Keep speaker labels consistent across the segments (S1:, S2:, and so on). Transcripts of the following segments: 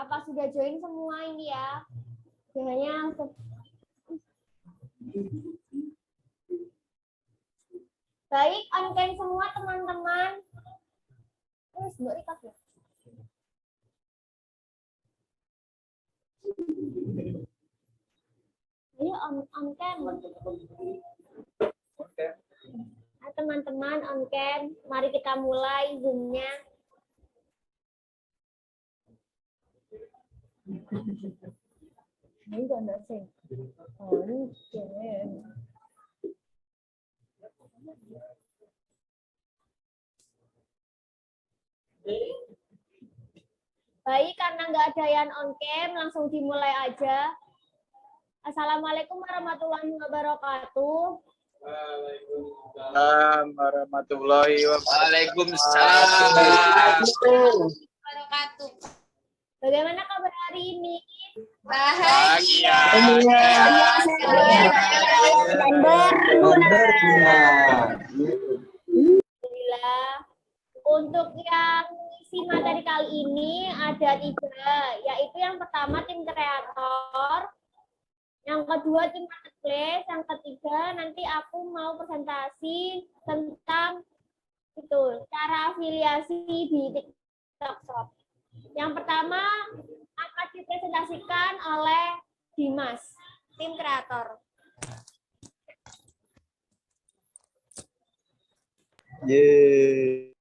S1: Apa sudah join semua ini ya? Biasanya baik, on-cam semua teman-teman. Terus Mbak Rika ya? Ayo on-cam. Nah, teman-teman on-cam, mari kita mulai Zoom-nya. Ini enggak sih. On-cam. Baik, karena nggak ada yang on-cam, langsung dimulai aja. Assalamualaikum warahmatullahi wabarakatuh.
S2: Waalaikumsalam warahmatullahi
S3: Wabarakatuh.
S1: Bagaimana kabar hari ini?
S3: Bahagia.
S1: Alhamdulillah. Untuk yang isi materi kali ini ada 3, yaitu yang pertama tim kreator, yang kedua tim marketplace, yang ketiga nanti aku mau presentasi tentang itu cara afiliasi di TikTok Shop. Yang pertama akan dipresentasikan oleh Dimas, tim kreator.
S2: Yeay.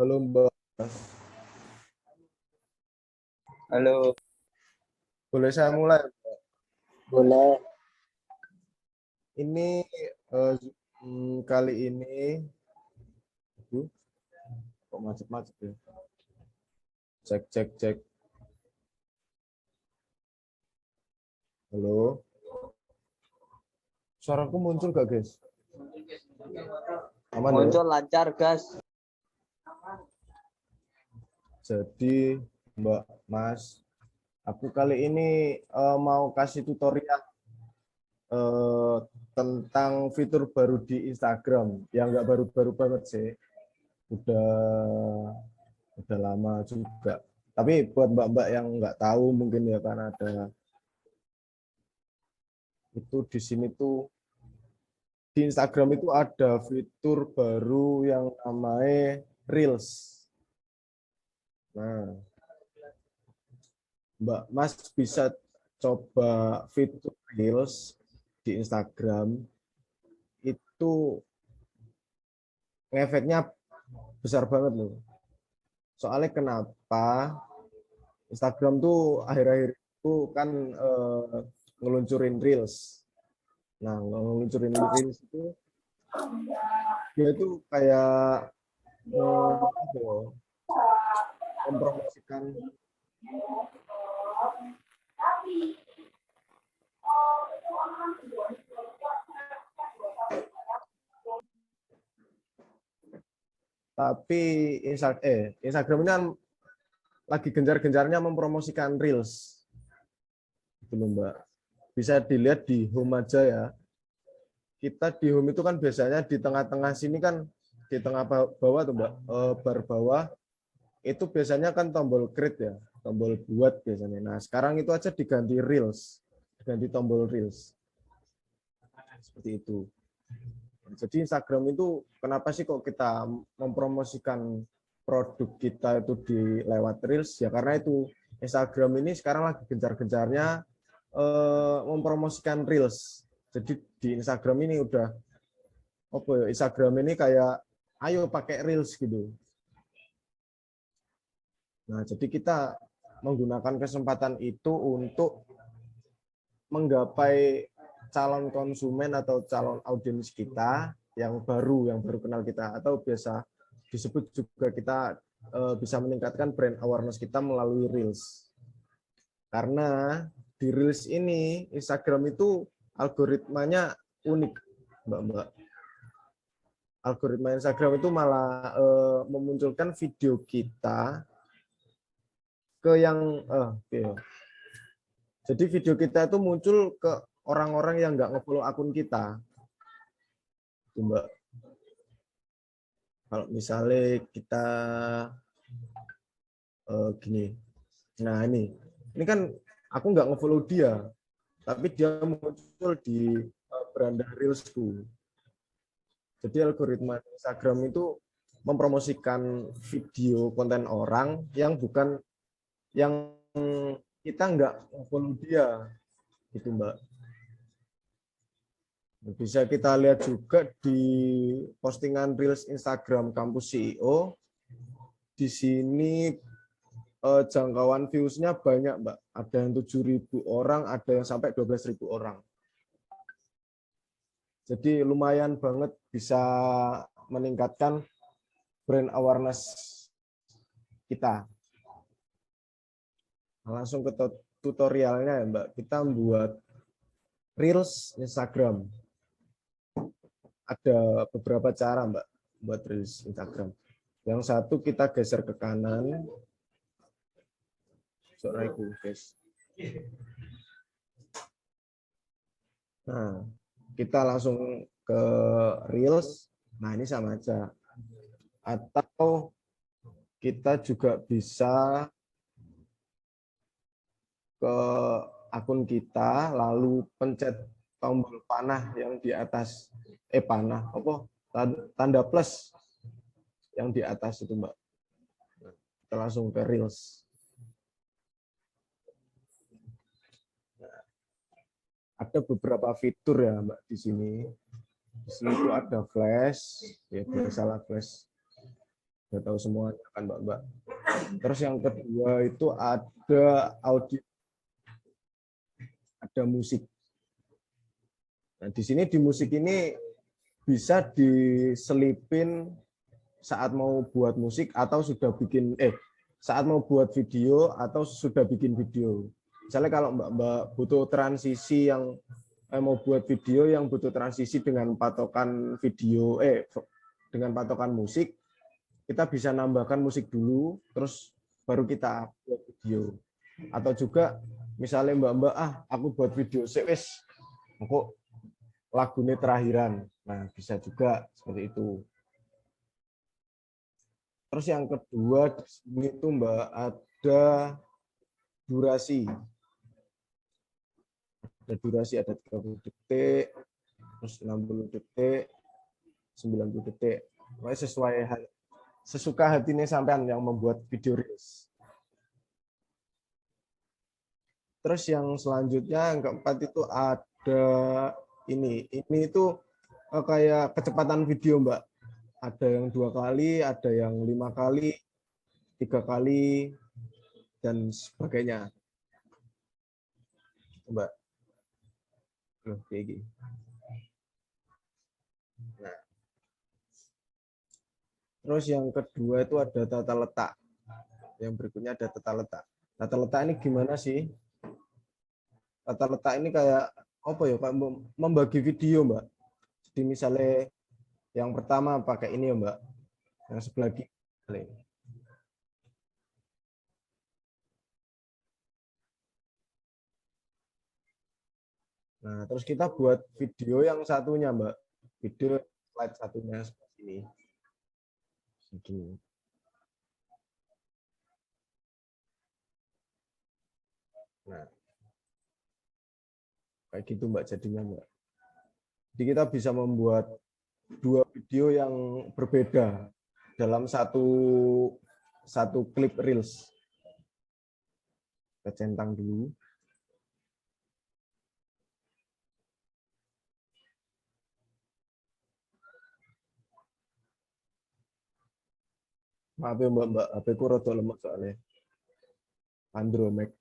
S2: Halo Mbak. Halo. Boleh saya mulai?
S4: Boleh.
S2: Ini kali ini, kok macet-macet ya? Cek. Halo. Suaraku muncul gak guys? Aman
S4: Muncul
S2: ya?
S4: lancar, gas.
S2: Jadi Mbak, Mas, aku kali ini mau kasih tutorial tentang fitur baru di Instagram yang nggak baru-baru banget sih, udah lama juga. Tapi buat mbak-mbak yang nggak tahu mungkin ya, kan ada itu di sini tuh di Instagram itu ada fitur baru yang namanya Reels. Nah, Mbak Mas bisa coba fitur Reels di Instagram, itu ngefeknya besar banget loh. Soalnya kenapa? Instagram tuh akhir-akhir itu kan ngeluncurin Reels. Nah, ngeluncurin Reels itu dia itu kayak mempromosikan Instagram ini kan lagi gencar-gencarnya mempromosikan Reels. Itu loh, Mbak. Bisa dilihat di home aja ya. Kita di home itu kan biasanya di tengah-tengah sini kan, di tengah bawah tuh Mbak, bar bawah itu biasanya kan tombol create ya, tombol buat biasanya. Nah, sekarang itu aja diganti Reels, diganti tombol Reels. Seperti itu. Jadi Instagram itu kenapa sih kok kita mempromosikan produk kita itu di lewat Reels? Ya karena itu Instagram ini sekarang lagi gencar-gencarnya mempromosikan Reels. Jadi di Instagram ini udah Instagram ini kayak ayo pakai Reels gitu. Nah, jadi kita menggunakan kesempatan itu untuk menggapai calon konsumen atau calon audiens kita yang baru kenal kita, atau biasa disebut juga kita bisa meningkatkan brand awareness kita melalui Reels. Karena di Reels ini Instagram itu algoritmanya unik, Mbak. Algoritma Instagram itu malah memunculkan video kita ke yang jadi video kita itu muncul ke orang-orang yang nggak nge-follow akun kita. Tuh, Mbak. Kalau misalnya kita gini. Nah, ini kan aku nggak nge-follow dia, tapi dia muncul di beranda Reelsku. Jadi algoritma Instagram itu mempromosikan video konten orang yang bukan yang kita nggak follow dia, gitu Mbak. Bisa kita lihat juga di postingan Reels Instagram Kampus CEO. Di sini jangkauan views-nya banyak Mbak. Ada yang 7.000 orang, ada yang sampai 12.000 orang. Jadi lumayan banget bisa meningkatkan brand awareness kita. Langsung ke tutorialnya ya Mbak. Kita membuat Reels Instagram. Ada beberapa cara Mbak buat Reels Instagram. Yang satu kita geser ke kanan. Guys. Nah, kita langsung ke Reels. Nah, ini sama aja. Atau kita juga bisa ke akun kita, lalu pencet tombol panah yang di atas. Panah, apa? Tanda plus yang di atas itu, Mbak. Kita langsung ke Reels. Ada beberapa fitur ya Mbak di sini. Di sini itu ada flash, ya biasalah flash. Sudah tahu semuanya kan Mbak. Terus yang kedua itu ada audio, ada musik. Nah di sini di musik ini bisa diselipin saat mau buat musik atau sudah bikin saat mau buat video atau sudah bikin video. Misalnya kalau Mbak butuh transisi yang mau buat video yang butuh transisi dengan patokan video dengan patokan musik, kita bisa nambahkan musik dulu terus baru kita buat video. Atau juga misalnya Mbak aku buat video wis kok lagunya terakhiran. Nah, bisa juga seperti itu. Terus yang kedua di sini tuh Mbak ada durasi. Ada durasi, ada 30 detik, terus 60 detik, 90 detik. Sesuai sesuka hatinya sampean yang membuat video Reels. Terus yang selanjutnya yang keempat itu ada ini itu kayak kecepatan video Mbak. Ada yang 2 kali, ada yang 5 kali, 3 kali, dan sebagainya. Mbak. Kayak gini. Nah. Terus yang kedua itu ada tata letak. Yang berikutnya ada tata letak. Tata letak ini gimana sih? Tata letak ini kayak apa ya? Kayak membagi video, Mbak. Jadi misalnya yang pertama pakai ini ya, Mbak. Yang sebelah kiri. Nah, terus kita buat video yang satunya, Mbak. Video slide satunya seperti ini. Segini. Nah, kayak gitu, Mbak, jadinya, Mbak. Jadi kita bisa membuat 2 video yang berbeda dalam satu klip Reels. Kita centang dulu. Maaf ya Mbak, HP ku rada lemot soalnya. Andromax.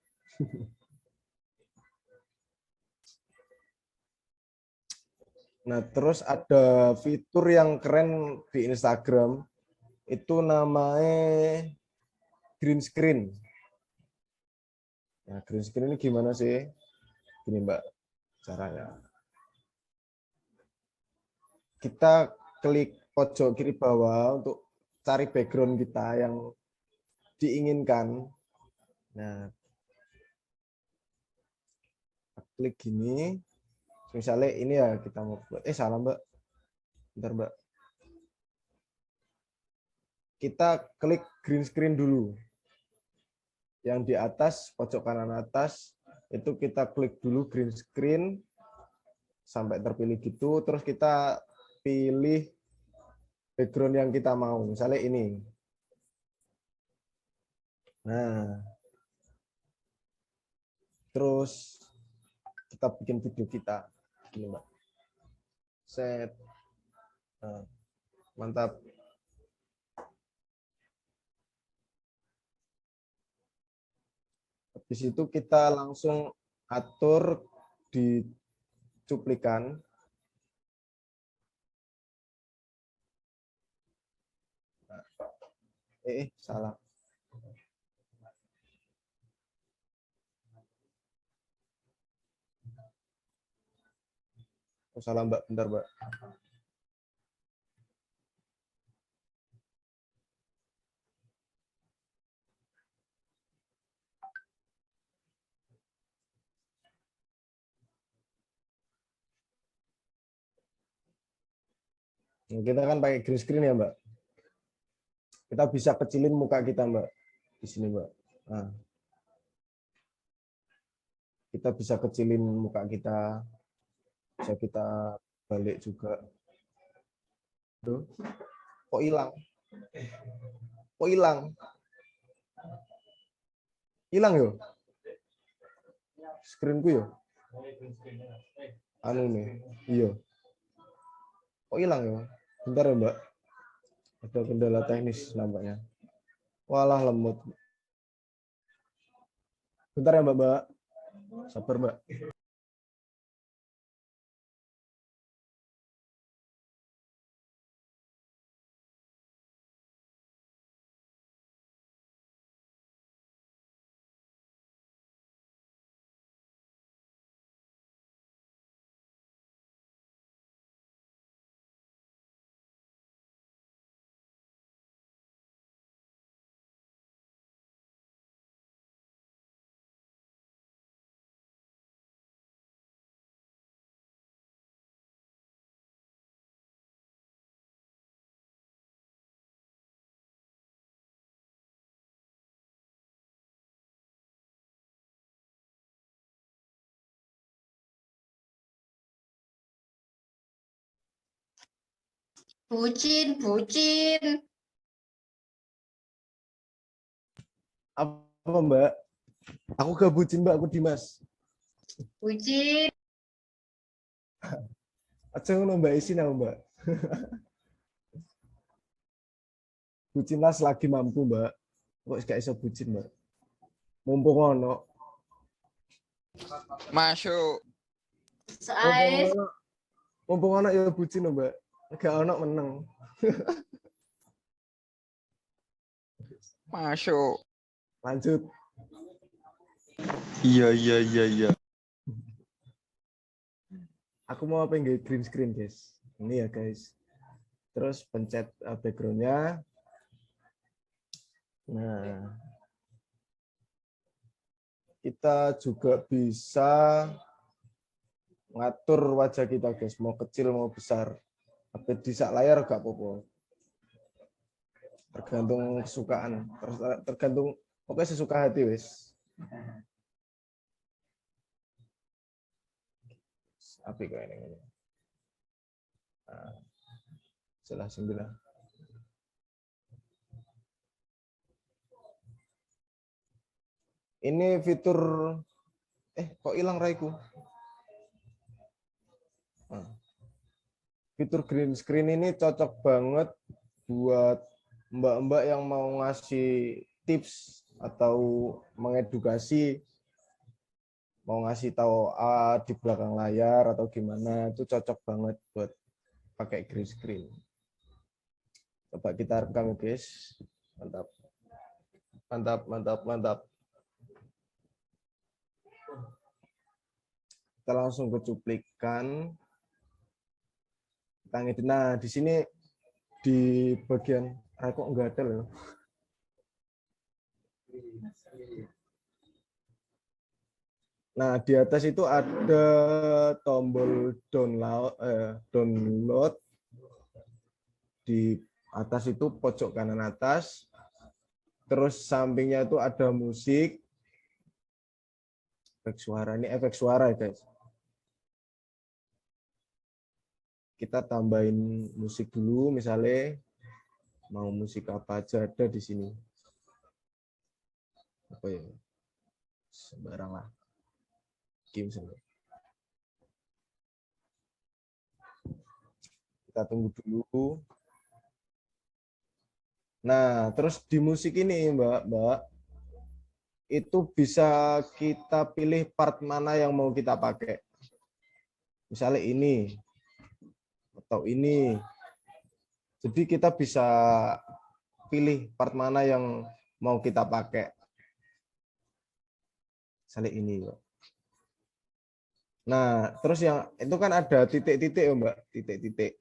S2: Nah, terus ada fitur yang keren di Instagram, itu namanya green screen. Nah, green screen ini gimana sih? Gini Mbak, caranya. kita klik pojok kiri bawah untuk cari background kita yang diinginkan. Nah, klik gini. Misalnya ini ya kita mau buat. Salah Mbak. Bentar Mbak. Kita klik green screen dulu. Yang di atas, pojok kanan atas, itu kita klik dulu green screen sampai terpilih gitu. Terus kita pilih background yang kita mau. Misalnya ini. Nah, terus kita bikin video kita. Ini Mbak. Set. Nah, mantap. Habis itu kita langsung atur di cuplikan. Salah. Salah Mbak, bentar Mbak. Kita kan pakai green screen ya Mbak. Kita bisa kecilin muka kita Mbak. Di sini Mbak. Nah. Kita bisa kecilin muka kita. Bisa kita balik juga. Tuh. Kok hilang? Kok hilang? Hilang yo? Screenku yo? Anu nih. Iya. Kok hilang ya? Bentar ya Mbak. Ada kendala teknis nampaknya. Walah lemot. Bentar ya Mbak. Sabar Mbak.
S3: Bucin, bucin.
S2: Apa Mbak? Aku gak bucin Mbak, aku Dimas.
S3: Bucin.
S2: Aja ngono Mbak isin aku Mbak. Bucinlah selagi mampu Mbak. Kok gak iso bucin Mbak. Mumpung ono.
S3: Masuk.
S2: Mumpung ono ya bucin Mbak. Gak ono meneng.
S3: Masuk.
S2: Lanjut.
S4: Iya.
S2: Aku mau pengen green screen guys. Ini ya guys. Terus pencet background-nya. Nah. Kita juga bisa ngatur wajah kita guys. Mau kecil mau besar. Tapi di sak layar gak apa-apa. Tergantung kesukaan. Tergantung pokoknya sesuka hati wis. Api kayak ini. Nah, salah 9. Ini fitur kok hilang raiku. Nah, fitur green screen ini cocok banget buat mbak-mbak yang mau ngasih tips atau mengedukasi, mau ngasih tahu di belakang layar atau gimana, itu cocok banget buat pakai green screen. Coba kita rekam guys. Mantap. Kita langsung ke cuplikan. Kita ngedit. Nah, di sini di bagian kok enggak ada loh. Nah, di atas itu ada tombol download. Di atas itu pojok kanan atas. Terus sampingnya itu ada musik. Efek suara. Ini efek suara ya, guys. Kita tambahin musik dulu, misalnya mau musik apa aja ada di sini. Apa ya? Sembarang lah. Kita tunggu dulu. Nah, terus di musik ini, Mbak, itu bisa kita pilih part mana yang mau kita pakai. Misalnya ini atau ini. Jadi kita bisa pilih part mana yang mau kita pakai. Misalnya ini, Mbak. Nah, terus yang itu kan ada titik-titik ya, Mbak, titik-titik.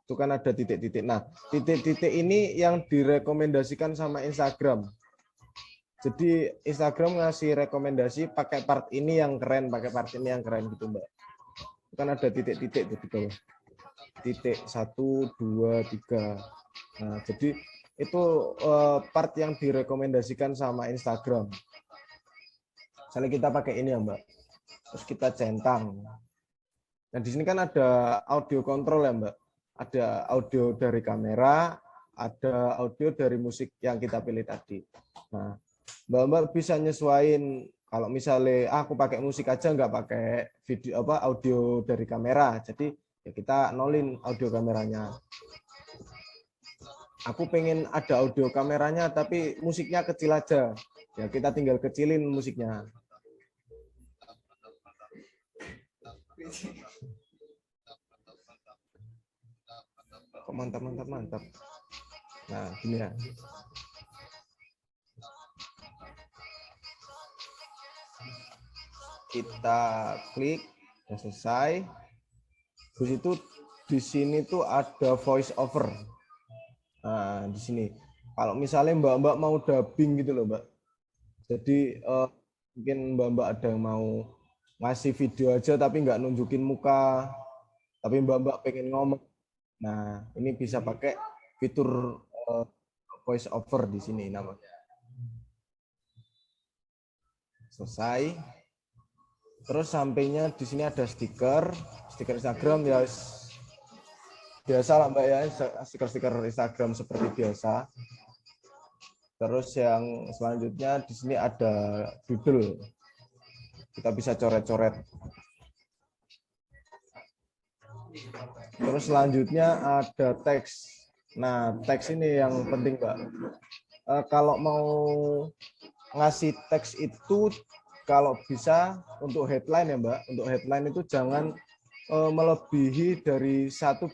S2: Itu kan ada titik-titik. Nah, titik-titik ini yang direkomendasikan sama Instagram. Jadi Instagram ngasih rekomendasi pakai part ini yang keren, pakai part ini yang keren gitu, Mbak. Itu kan ada titik-titik di bawah. Titik 1, 2, 3. Nah, jadi itu part yang direkomendasikan sama Instagram. Misalnya kita pakai ini ya, Mbak. Terus kita centang. Nah, di sini kan ada audio control ya, Mbak. Ada audio dari kamera, ada audio dari musik yang kita pilih tadi. Nah, Mbak bisa nyesuaiin kalau misalnya aku pakai musik aja nggak pakai video audio dari kamera. Jadi ya kita nolin audio kameranya. Aku pengen ada audio kameranya tapi musiknya kecil aja. Ya kita tinggal kecilin musiknya. Kok mantap. Nah, gini ya. Kita klik, udah selesai. Terus itu di sini tuh ada voice over. Nah, di sini. Kalau misalnya Mbak-mbak mau dubbing gitu loh, Mbak. Jadi mungkin Mbak-mbak ada yang mau ngasih video aja tapi nggak nunjukin muka, tapi Mbak-mbak pengen ngomong. Nah, ini bisa pakai fitur voice over di sini namanya. Selesai. Terus sampingnya di sini ada stiker Instagram ya biasa lah Mbak ya, stiker Instagram seperti biasa. Terus yang selanjutnya di sini ada doodle. Kita bisa coret-coret. Terus selanjutnya ada teks. Nah, teks ini yang penting, Mbak. Kalau mau ngasih teks itu kalau bisa untuk headline ya, Mbak. Untuk headline itu jangan melebihi dari 1:1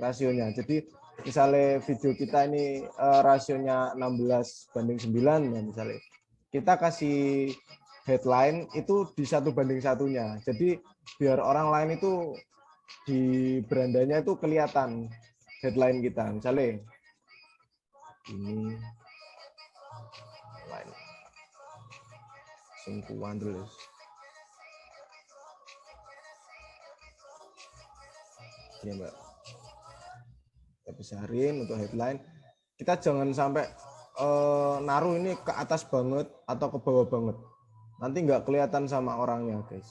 S2: rasionya. Jadi misalnya video kita ini rasionya 16:9 ya misalnya. Kita kasih headline itu di 1:1-nya. Jadi biar orang lain itu di berandanya itu kelihatan headline kita. Misalnya ini headline. Sungguhan dulu. Ini Mbak. Kita besarin untuk headline. Kita jangan sampai naruh ini ke atas banget atau ke bawah banget. Nanti nggak kelihatan sama orangnya, guys.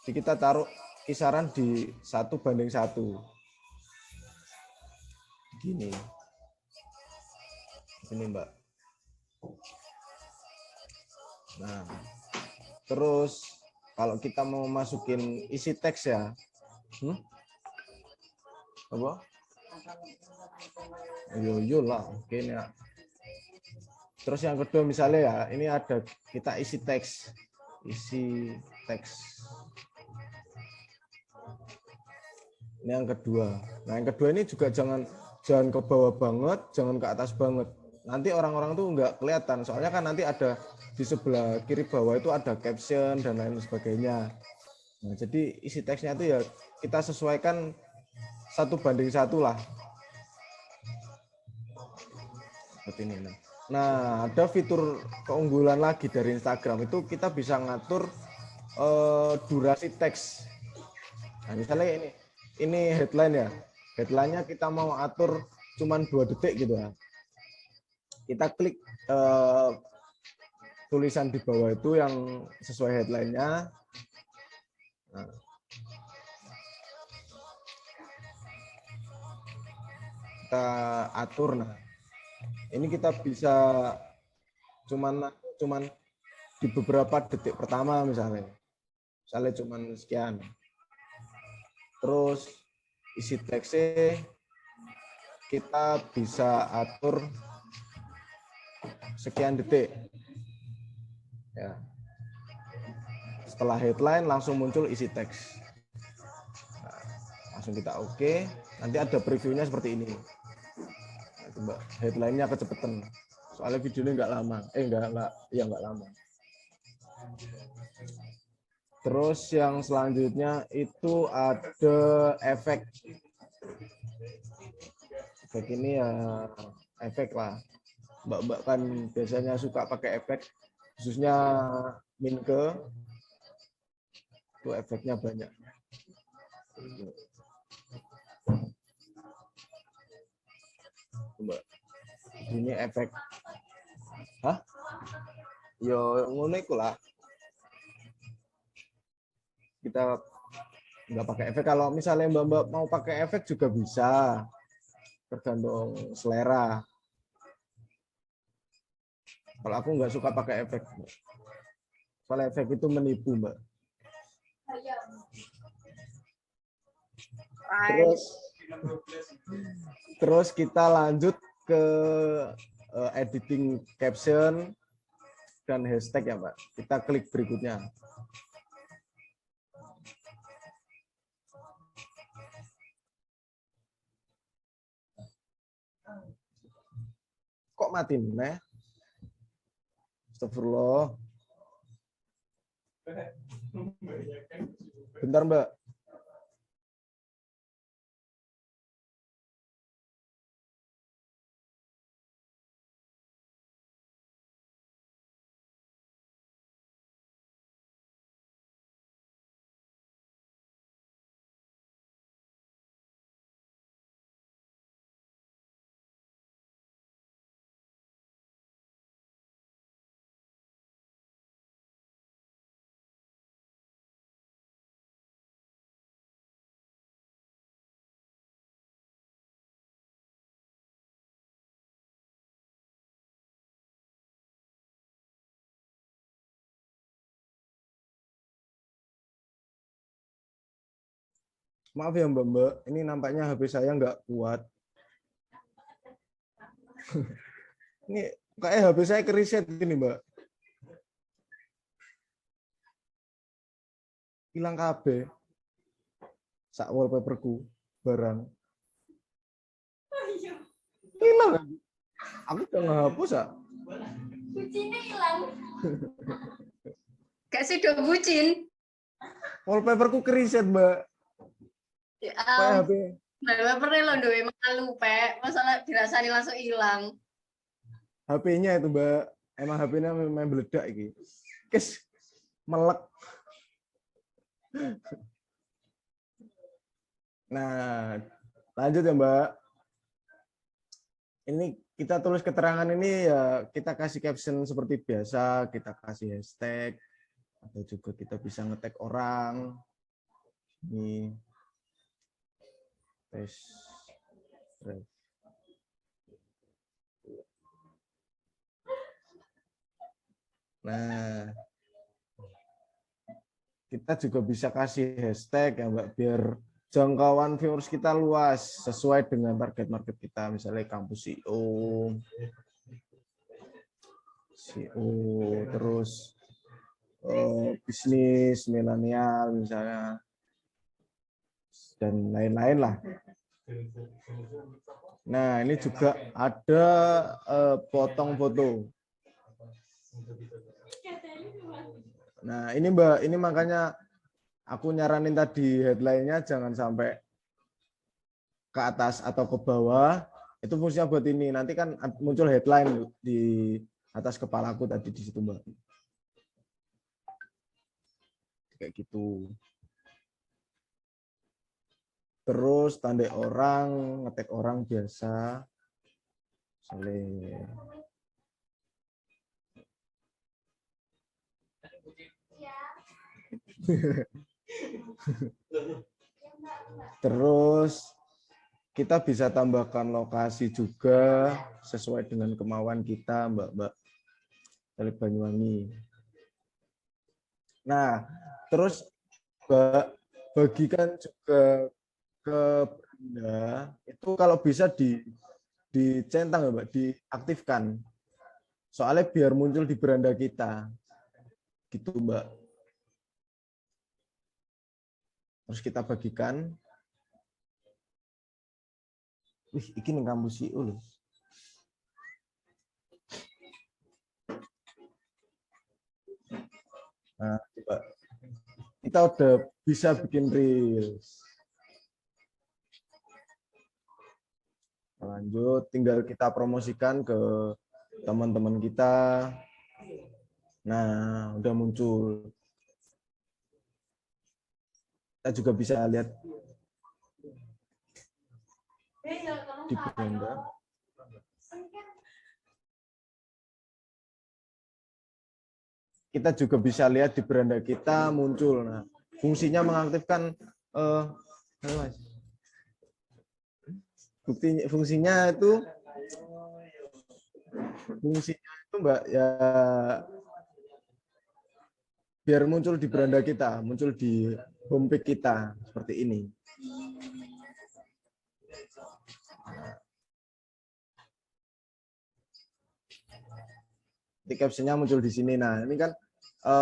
S2: Jadi kita taruh kisaran di 1:1. Gini. Ini Mbak. Nah, terus kalau kita mau masukin isi teks ya, apa? Yo lah, oke ya. Terus yang kedua misalnya ya, ini ada kita isi teks. Ini yang kedua. Nah, yang kedua ini juga jangan ke bawah banget, jangan ke atas banget. nanti orang-orang tuh nggak kelihatan. Soalnya kan nanti ada di sebelah kiri bawah itu ada caption dan lain sebagainya. Nah, jadi isi teksnya itu ya kita sesuaikan 1:1 lah. Seperti ini. Nah, ada fitur keunggulan lagi dari Instagram itu kita bisa ngatur durasi teks. Nah, misalnya ini headline ya. Headline-nya kita mau atur cuman 2 detik gitu ya. Kita klik tulisan di bawah itu yang sesuai headline-nya. Nah. Kita atur. Nah, ini kita bisa cuman di beberapa detik pertama misalnya cuman sekian. Terus isi teksnya kita bisa atur sekian detik. Ya. Setelah headline langsung muncul isi teks. Nah, langsung kita oke. Nanti ada previewnya seperti ini. Nah, coba headline-nya kecepatan. Soalnya videonya nggak lama. Nggak lama. Terus yang selanjutnya itu ada efek. Efek ini ya efek lah. Mbak-mbak kan biasanya suka pakai efek, khususnya Minke. Itu efeknya banyak. Mbak, ini efek. Hah? Yo ngono iku lah. Kita nggak pakai efek. Kalau misalnya mbak-mbak mau pakai efek juga bisa, tergantung selera. Kalau aku nggak suka pakai efek, soalnya efek itu menipu, Mbak. Terus kita lanjut ke editing caption dan hashtag ya, Mbak. Kita klik berikutnya. Kok mati nih? Astagfirullah. Bentar, Mbak. Maaf ya Mbak, ini nampaknya HP saya nggak kuat. Ini kayak HP saya kereset gini Mbak. Hilang KB. Sak wallpaperku barang. Hilang. Aku udah ngehapus ya.
S3: Bucinnya hilang. Gak sih udah bucin.
S2: Wallpaperku kereset Mbak.
S3: Ya,
S2: HP.
S3: Mbak pernah lo doe malu pe, masalah dirasani langsung hilang.
S2: HP-nya itu Mbak, emang HP-nya memang meledak iki. Kes melek. Nah, lanjut ya Mbak. Ini kita tulis keterangan ini ya kita kasih caption seperti biasa, kita kasih hashtag atau juga kita bisa nge-tag orang. Ini tes. Nah, kita juga bisa kasih hashtag ya Mbak, biar jangkauan viewers kita luas sesuai dengan target market kita, misalnya kampus CEO, terus bisnis milenial misalnya, dan lain-lain lah. Nah, ini juga ada potong foto. Nah, ini Mbak, ini makanya aku nyaranin tadi headline-nya jangan sampai ke atas atau ke bawah. Itu fungsinya buat ini. Nanti kan muncul headline di atas kepalaku tadi di situ, Mbak. Kayak gitu. Terus tanda orang, ngetek orang biasa. Misalnya. Terus kita bisa tambahkan lokasi juga sesuai dengan kemauan kita, Mbak dari Banyuwangi. Nah, terus Mbak bagikan juga ke beranda itu kalau bisa dicentang ya Mbak, diaktifkan. Soalnya biar muncul di beranda kita. Gitu Mbak. Terus kita bagikan. Wih, ini kampus IU loh. Nah, coba. Kita udah bisa bikin reels. Lanjut, tinggal kita promosikan ke teman-teman kita. Nah, udah muncul. Kita juga bisa lihat di beranda. Kita juga bisa lihat di beranda kita muncul. Nah, fungsinya mengaktifkan fungsinya itu Mbak ya biar muncul di beranda kita, muncul di homepage kita seperti ini. Di captionnya muncul di sini. Nah, ini kan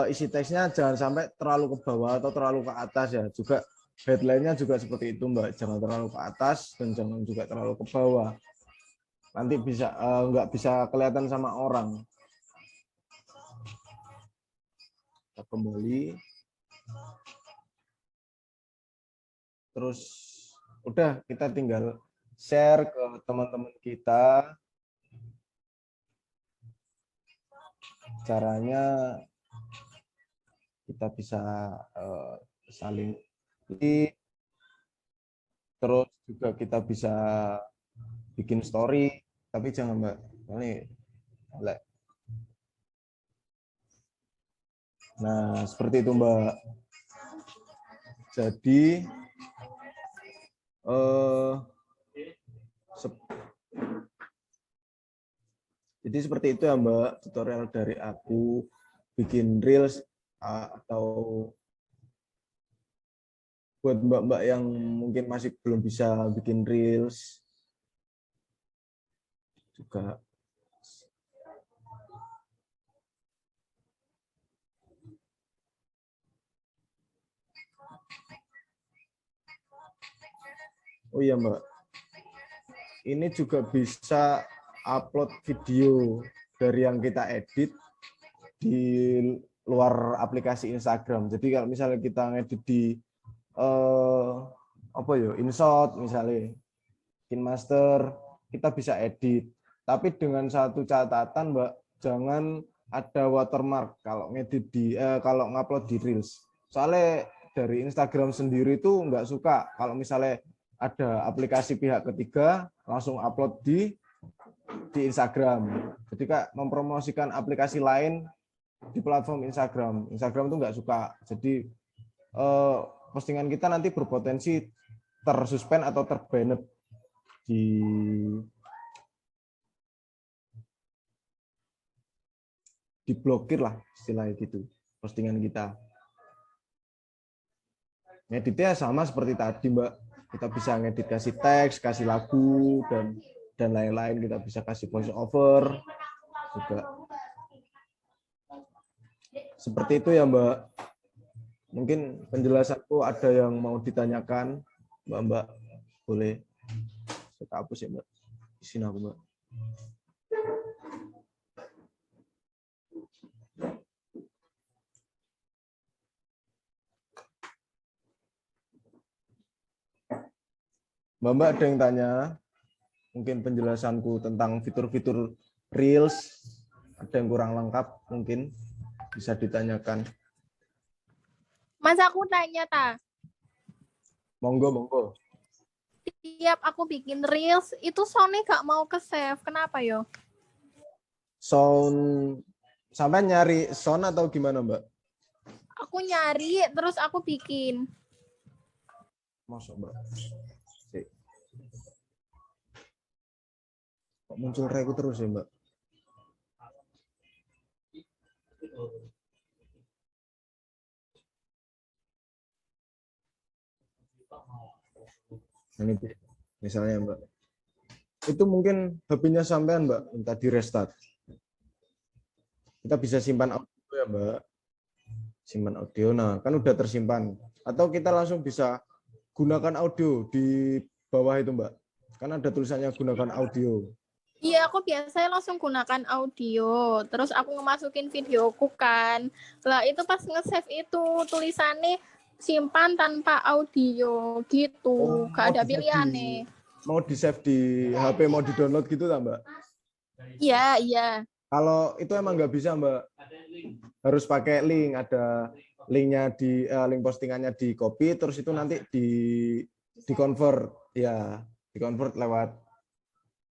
S2: isi teksnya jangan sampai terlalu ke bawah atau terlalu ke atas ya. Juga headline-nya juga seperti itu, Mbak. Jangan terlalu ke atas dan jangan juga terlalu ke bawah. Nanti bisa nggak bisa kelihatan sama orang. Kita kembali. Terus udah kita tinggal share ke teman-teman kita. Caranya kita bisa saling terus juga kita bisa bikin story, tapi jangan Mbak, ini nah seperti itu Mbak. Jadi seperti itu ya Mbak, tutorial dari aku bikin reels atau buat Mbak-mbak yang mungkin masih belum bisa bikin reels juga. Oh iya Mbak, ini juga bisa upload video dari yang kita edit di luar aplikasi Instagram. Jadi kalau misalnya kita ngedit di InShot misalnya, KineMaster, kita bisa edit. Tapi dengan satu catatan Mbak, jangan ada watermark kalau ngedit kalau ngupload di Reels. Soalnya dari Instagram sendiri itu nggak suka kalau misalnya ada aplikasi pihak ketiga langsung upload di Instagram. Jadi Kak mempromosikan aplikasi lain di platform Instagram. Instagram itu nggak suka. Jadi postingan kita nanti berpotensi tersuspend atau terbanned diblokir lah istilahnya gitu postingan kita. Ngeditnya sama seperti tadi Mbak, kita bisa ngedit kasih teks, kasih lagu dan lain-lain, kita bisa kasih voice over juga. Seperti itu ya Mbak. Mungkin penjelasanku ada yang mau ditanyakan, Mbak-mbak, boleh saya hapus ya Mbak. Di sini aku, Mbak. Mbak ada yang tanya, mungkin penjelasanku tentang fitur-fitur Reels ada yang kurang lengkap, mungkin bisa ditanyakan.
S5: Mas aku tanya
S2: Monggo, monggo.
S5: tiap aku bikin reels itu soundnya gak mau ke save, kenapa yo?
S2: Sound, sampai nyari sound atau gimana, Mbak?
S5: Aku nyari terus aku bikin.
S2: Masuk, Mbak. Sik. Kok muncul regu terus ya, Mbak? Ini misalnya, Mbak. Itu mungkin HP-nya sampean, Mbak, minta di restart. Kita bisa simpan audio ya, Mbak. Simpan audio, nah kan udah tersimpan. Atau kita langsung bisa gunakan audio di bawah itu, Mbak. Kan ada tulisannya gunakan audio.
S5: Iya, aku biasanya langsung gunakan audio. Terus aku ngemasukin videoku kan. Lah itu pas nge-save itu tulisannya simpan tanpa audio gitu. Gak ada pilihannya.
S2: Mau di-save di HP, mau di-download gitu tak, Mbak?
S5: Iya, iya.
S2: Kalau itu emang nggak bisa, Mbak. Harus pakai link, ada linknya di link postingannya di copy, terus itu nanti di convert, ya, di convert lewat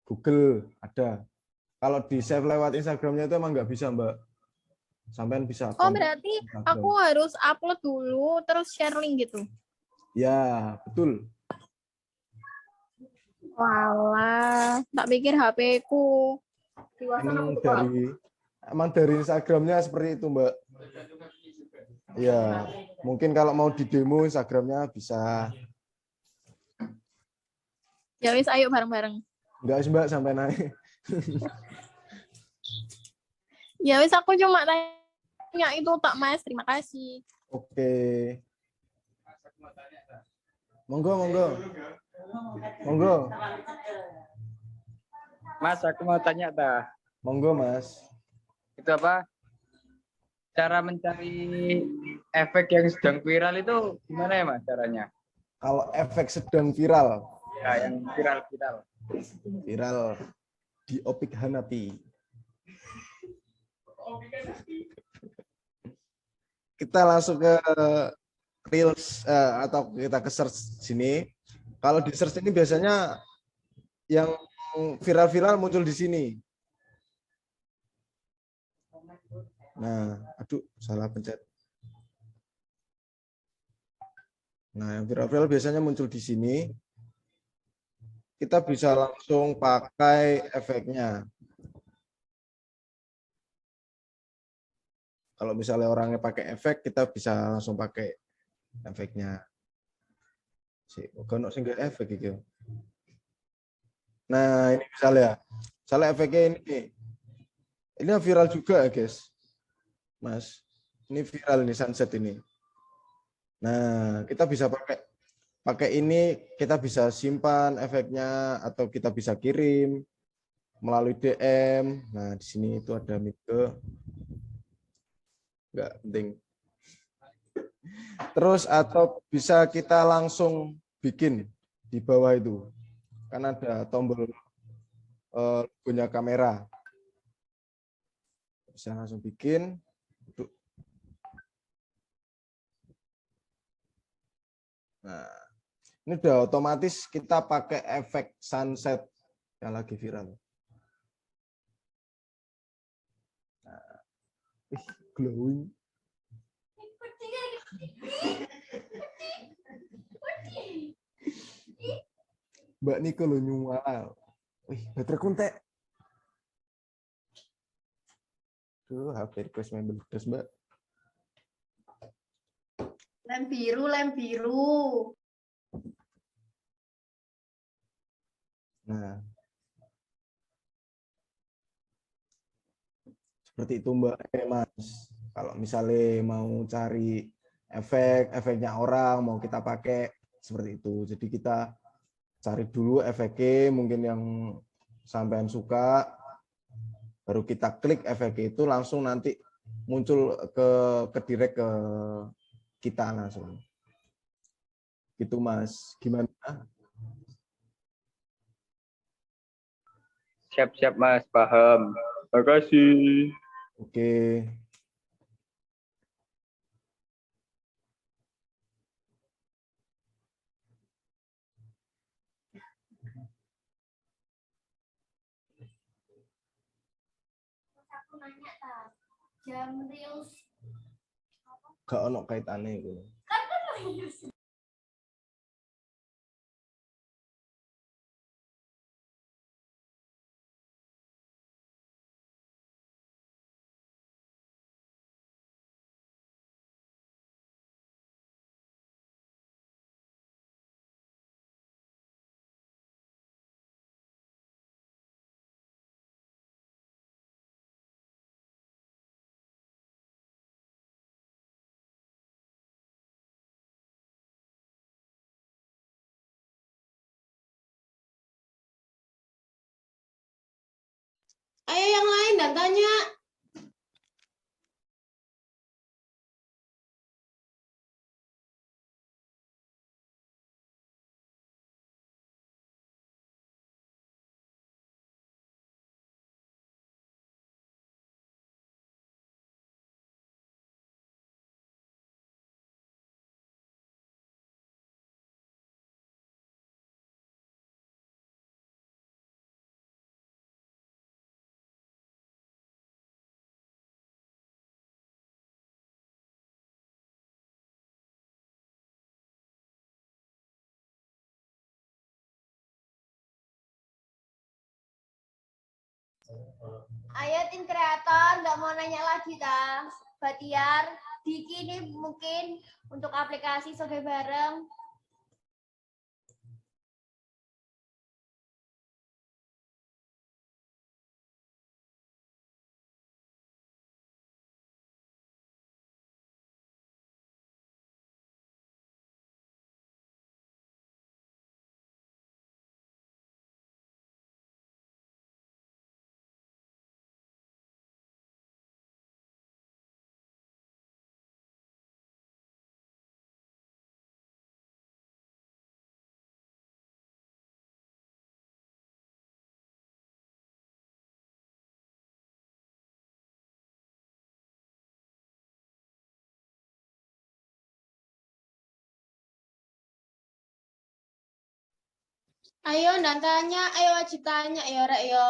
S2: Google ada. Kalau di save lewat Instagramnya itu emang nggak bisa, Mbak. Sampean bisa.
S5: Oh berarti aku harus upload dulu terus share link gitu.
S2: Ya, betul.
S5: Walah, tak pikir HP ku.
S2: Emang dari Instagramnya seperti itu, Mbak. Ya, mungkin kalau mau di demo Instagramnya bisa.
S5: Ya wis, ayo bareng-bareng.
S2: Enggak, Mbak, sampai naik.
S5: Ya wis, aku cuma tanya itu tak Mas, terima kasih.
S2: Oke. Monggo, monggo. Monggo.
S6: Mas, aku mau tanya dah.
S2: Monggo, Mas.
S6: Itu apa? Cara mencari efek yang sedang viral itu gimana ya, Mas, caranya?
S2: Kalau efek sedang viral.
S6: Ya, yang viral-viral.
S2: Viral di Opik Hanapi. Kita langsung ke Reels atau kita ke search sini. Kalau di search ini biasanya yang viral-viral muncul di sini. Nah, aduh, salah pencet. Nah, yang viral-viral biasanya muncul di sini. Kita bisa langsung pakai efeknya. Kalau misalnya orangnya pakai efek, kita bisa langsung pakai efeknya. Kalau single efek gitu. Nah, ini misalnya efeknya ini viral juga, guys. Mas, ini viral nih sunset ini. Nah, kita bisa pakai ini, kita bisa simpan efeknya atau kita bisa kirim melalui DM. Nah, di sini itu ada Mika. Enggak penting. Terus atau bisa kita langsung bikin di bawah itu. Kan ada tombol punya kamera. Bisa langsung bikin. Nah, ini udah otomatis kita pakai efek sunset yang lagi viral. Nah, glowing. Mbak Niko lo nyual. Wih, baterai kuntek. Tuh, HP request member terus, Mbak.
S3: Lem biru, lem biru.
S2: Nah, seperti itu, Mbak. Mas, kalau misalnya mau cari efeknya orang, mau kita pakai seperti itu. Jadi kita cari dulu efeknya, mungkin yang sampean suka, baru kita klik efek itu langsung nanti muncul ke direct ke kita langsung. Gitu Mas, gimana?
S6: Siap-siap Mas, paham. Makasih.
S2: Oke.
S1: Aku nanya jam reels
S2: Gak ono kaitannya itu.
S7: Ayo yang lain dan tanya.
S1: Ayo tim kreator, nggak mau nanya lagi ta? Batiar, Diki ini mungkin untuk aplikasi Soge Bareng.
S7: Ayo dan tanya, ayo wajib tanya ya rek yo.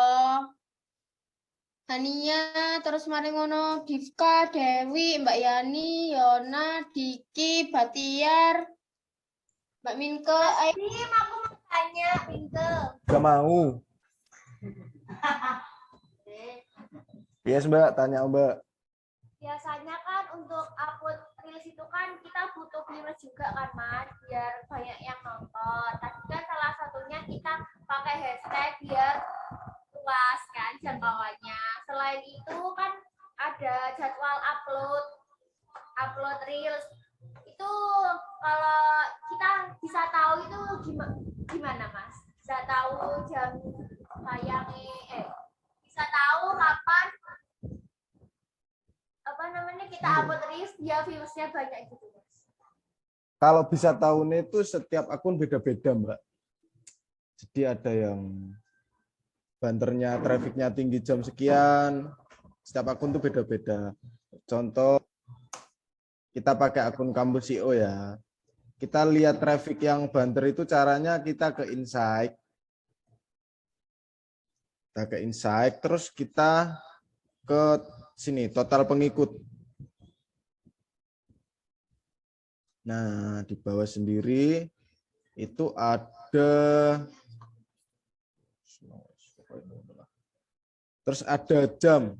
S7: Hania, terus mari ngono, Gifka, Dewi, Mbak Yani, Yona, Diki, Batiar, Mbak Minke, ayo.
S1: Tim, aku mau tanya, Pinke.
S2: Gak mau. Yes Mbak, tanya Mbak.
S1: Biasanya kan untuk upload reels itu kan kita butuh viewers juga kan Mas, biar banyak yang nonton. Tadi kan salah satunya kita pakai hashtag biar luas kan jangkauannya. Selain itu kan ada jadwal upload reels. Itu kalau kita bisa tahu itu gimana Mas? Bisa tahu jam tayangnya, bisa tahu kapan kita upload reels dia viewersnya banyak gitu Mas.
S2: Kalau bisa tahun itu setiap akun beda-beda Mbak. Jadi ada yang banternya trafficnya tinggi jam sekian, setiap akun tuh beda-beda. Contoh kita pakai akun kampus CEO ya. Kita lihat traffic yang banter itu caranya kita ke insight. Kita ke insight terus kita ke sini total pengikut. Nah, di bawah sendiri itu ada terus ada jam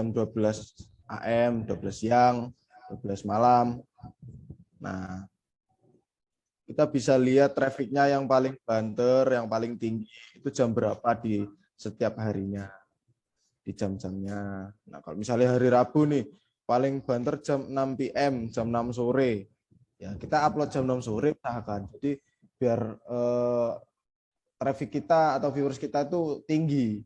S2: 12 AM, 12 siang, 12 malam. Nah, kita bisa lihat trafficnya yang paling banter, yang paling tinggi itu jam berapa di setiap harinya, di jam-jamnya. Nah, kalau misalnya hari Rabu nih, paling banter jam 6 PM, jam 6 sore. Ya, kita upload jam 6 sore, usahakan. Jadi biar traffic kita atau viewers kita itu tinggi.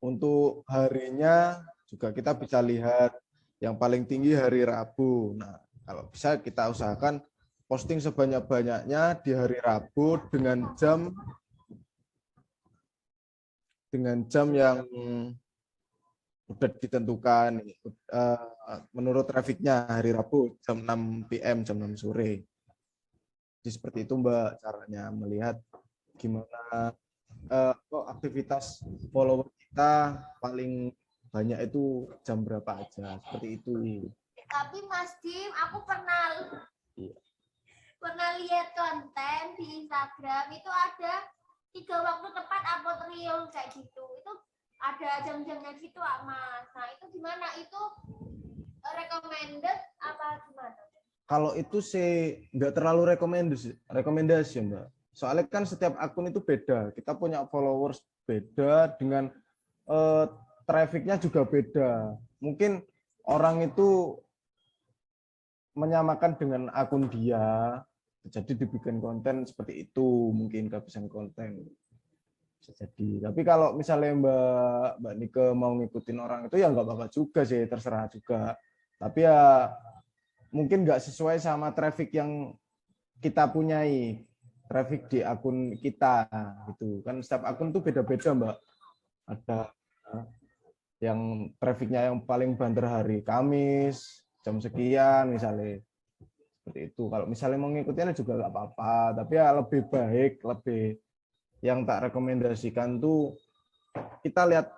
S2: Untuk harinya juga kita bisa lihat yang paling tinggi hari Rabu. Nah, kalau bisa kita usahakan posting sebanyak-banyaknya di hari Rabu dengan jam yang udah ditentukan menurut trafficnya hari Rabu jam 6 PM, jam 6 sore. Jadi seperti itu Mbak caranya melihat gimana aktivitas follower kita paling banyak itu jam berapa aja, seperti itu.
S1: Tapi Mas Dim, aku pernah lihat konten di Instagram itu ada 3 waktu tepat upload reel kayak gitu. Itu ada jam-jamnya gitu, Mas. Nah, itu gimana? Itu recommended apa gimana?
S2: Kalau itu sih nggak terlalu rekomendasi Mbak. Soalnya kan setiap akun itu beda. Kita punya followers beda, dengan trafficnya juga beda. Mungkin orang itu menyamakan dengan akun dia, jadi dibikin konten seperti itu, mungkin kehabisan konten. Bisa jadi. Tapi kalau misalnya Mbak Nike mau ngikutin orang itu ya nggak apa-apa juga sih, terserah juga. Tapi ya mungkin nggak sesuai sama traffic yang kita punyai, traffic di akun kita gitu. Kan setiap akun tuh beda-beda Mbak. Ada yang trafficnya yang paling banter hari Kamis jam sekian misalnya, seperti itu. Kalau misalnya mau ngikutin juga nggak apa-apa, tapi ya lebih baik, yang tak rekomendasikan tuh kita lihat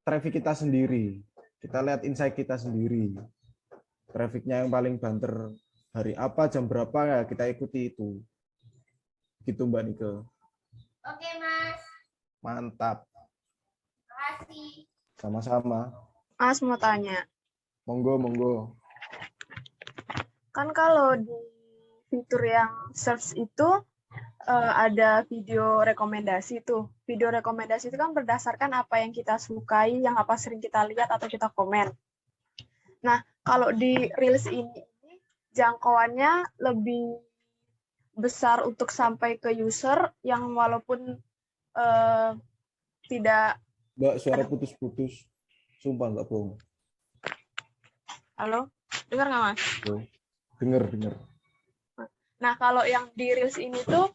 S2: traffic kita sendiri, kita lihat insight kita sendiri, trafficnya yang paling banter hari apa, jam berapa, ya kita ikuti itu, gitu Mbak Nike.
S1: Oke, Mas.
S2: Mantap.
S1: Makasih.
S2: Sama-sama.
S8: Mas mau tanya,
S2: Monggo.
S8: kan kalau di fitur yang search itu ada video rekomendasi tuh. Video rekomendasi itu kan berdasarkan apa yang kita sukai, yang apa sering kita lihat atau kita komen. Nah, kalau di Reels ini jangkauannya lebih besar untuk sampai ke user yang walaupun tidak.
S2: Mbak, suara putus-putus. Sumpah nggak bohong.
S8: Halo, dengar nggak Mas?
S2: Dengar.
S8: Nah, kalau yang di Reels ini tuh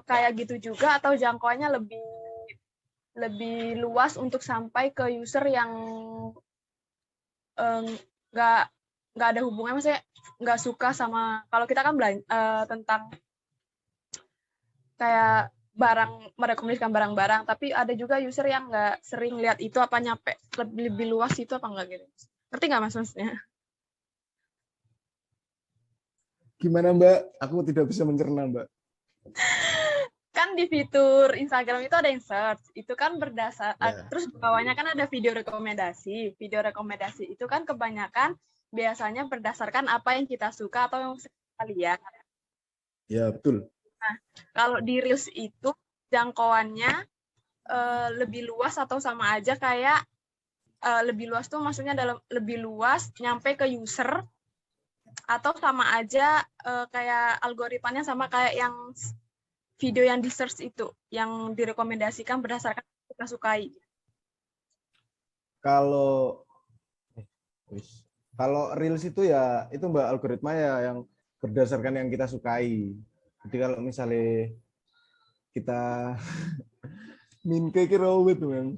S8: kayak gitu juga atau jangkauannya lebih luas untuk sampai ke user yang nggak ada hubungannya, maksudnya nggak suka sama, kalau kita kan tentang kayak merekomendasikan barang-barang, tapi ada juga user yang nggak sering lihat itu, apa nyampe lebih luas itu apa enggak gitu. Ngerti nggak Mas maksudnya?
S2: Gimana Mbak? Aku tidak bisa mencerna Mbak.
S8: Kan di fitur Instagram itu ada yang search, itu kan terus di bawahnya kan ada video rekomendasi. Video rekomendasi itu kan kebanyakan biasanya berdasarkan apa yang kita suka atau yang kita lihat.
S2: Ya, betul.
S8: Nah, kalau di Reels itu jangkauannya lebih luas atau sama aja kayak lebih luas tuh maksudnya lebih luas nyampe ke user, atau sama aja kayak algoritmanya sama kayak yang video yang di search itu, yang direkomendasikan berdasarkan kita sukai.
S2: Kalau Reels itu ya itu Mbak, algoritma ya yang berdasarkan yang kita sukai. Jadi kalau misalnya kita min kayak rawit Bang.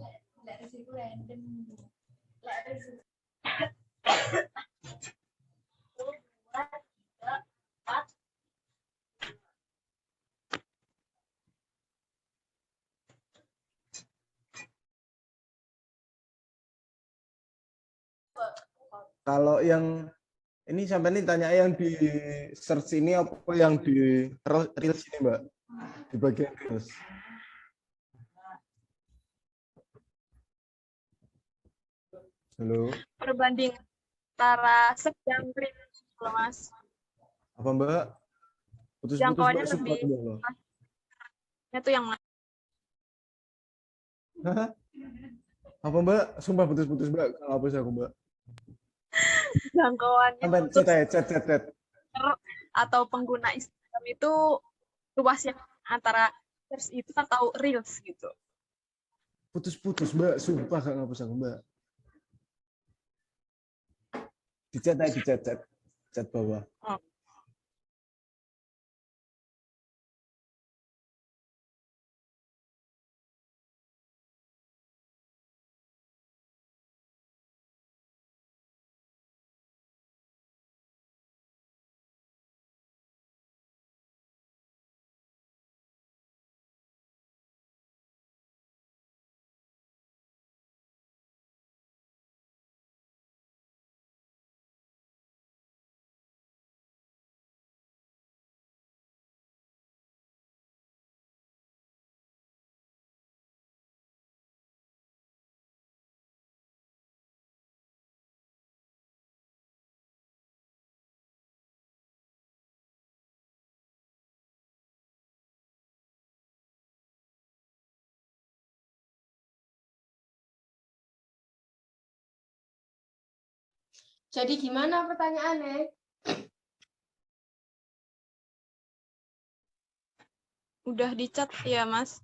S2: Kalau yang ini sampai ini tanya yang di search ini apa yang di Reels ini Mbak? Di bagian Reels. Halo.
S8: Perbandingan antara search dan Reels, Mas.
S2: Apa Mbak? Putus-putus
S8: Jangkauannya
S2: Mbak,
S8: lebih. Itu yang mana?
S2: Apa Mbak? Sumpah putus-putus Mbak. Kalau hapus aku Mbak.
S8: Jangkauannya
S2: Sampai
S8: untuk
S2: chat.
S8: atau pengguna Instagram itu luasnya antara search itu atau reels gitu.
S2: Putus-putus, Mbak. Sumpah gak ngapus aku, Mbak. Di chat aja, di chat bawah.
S8: Oh.
S7: Jadi gimana pertanyaannya?
S8: Udah dicat ya, Mas?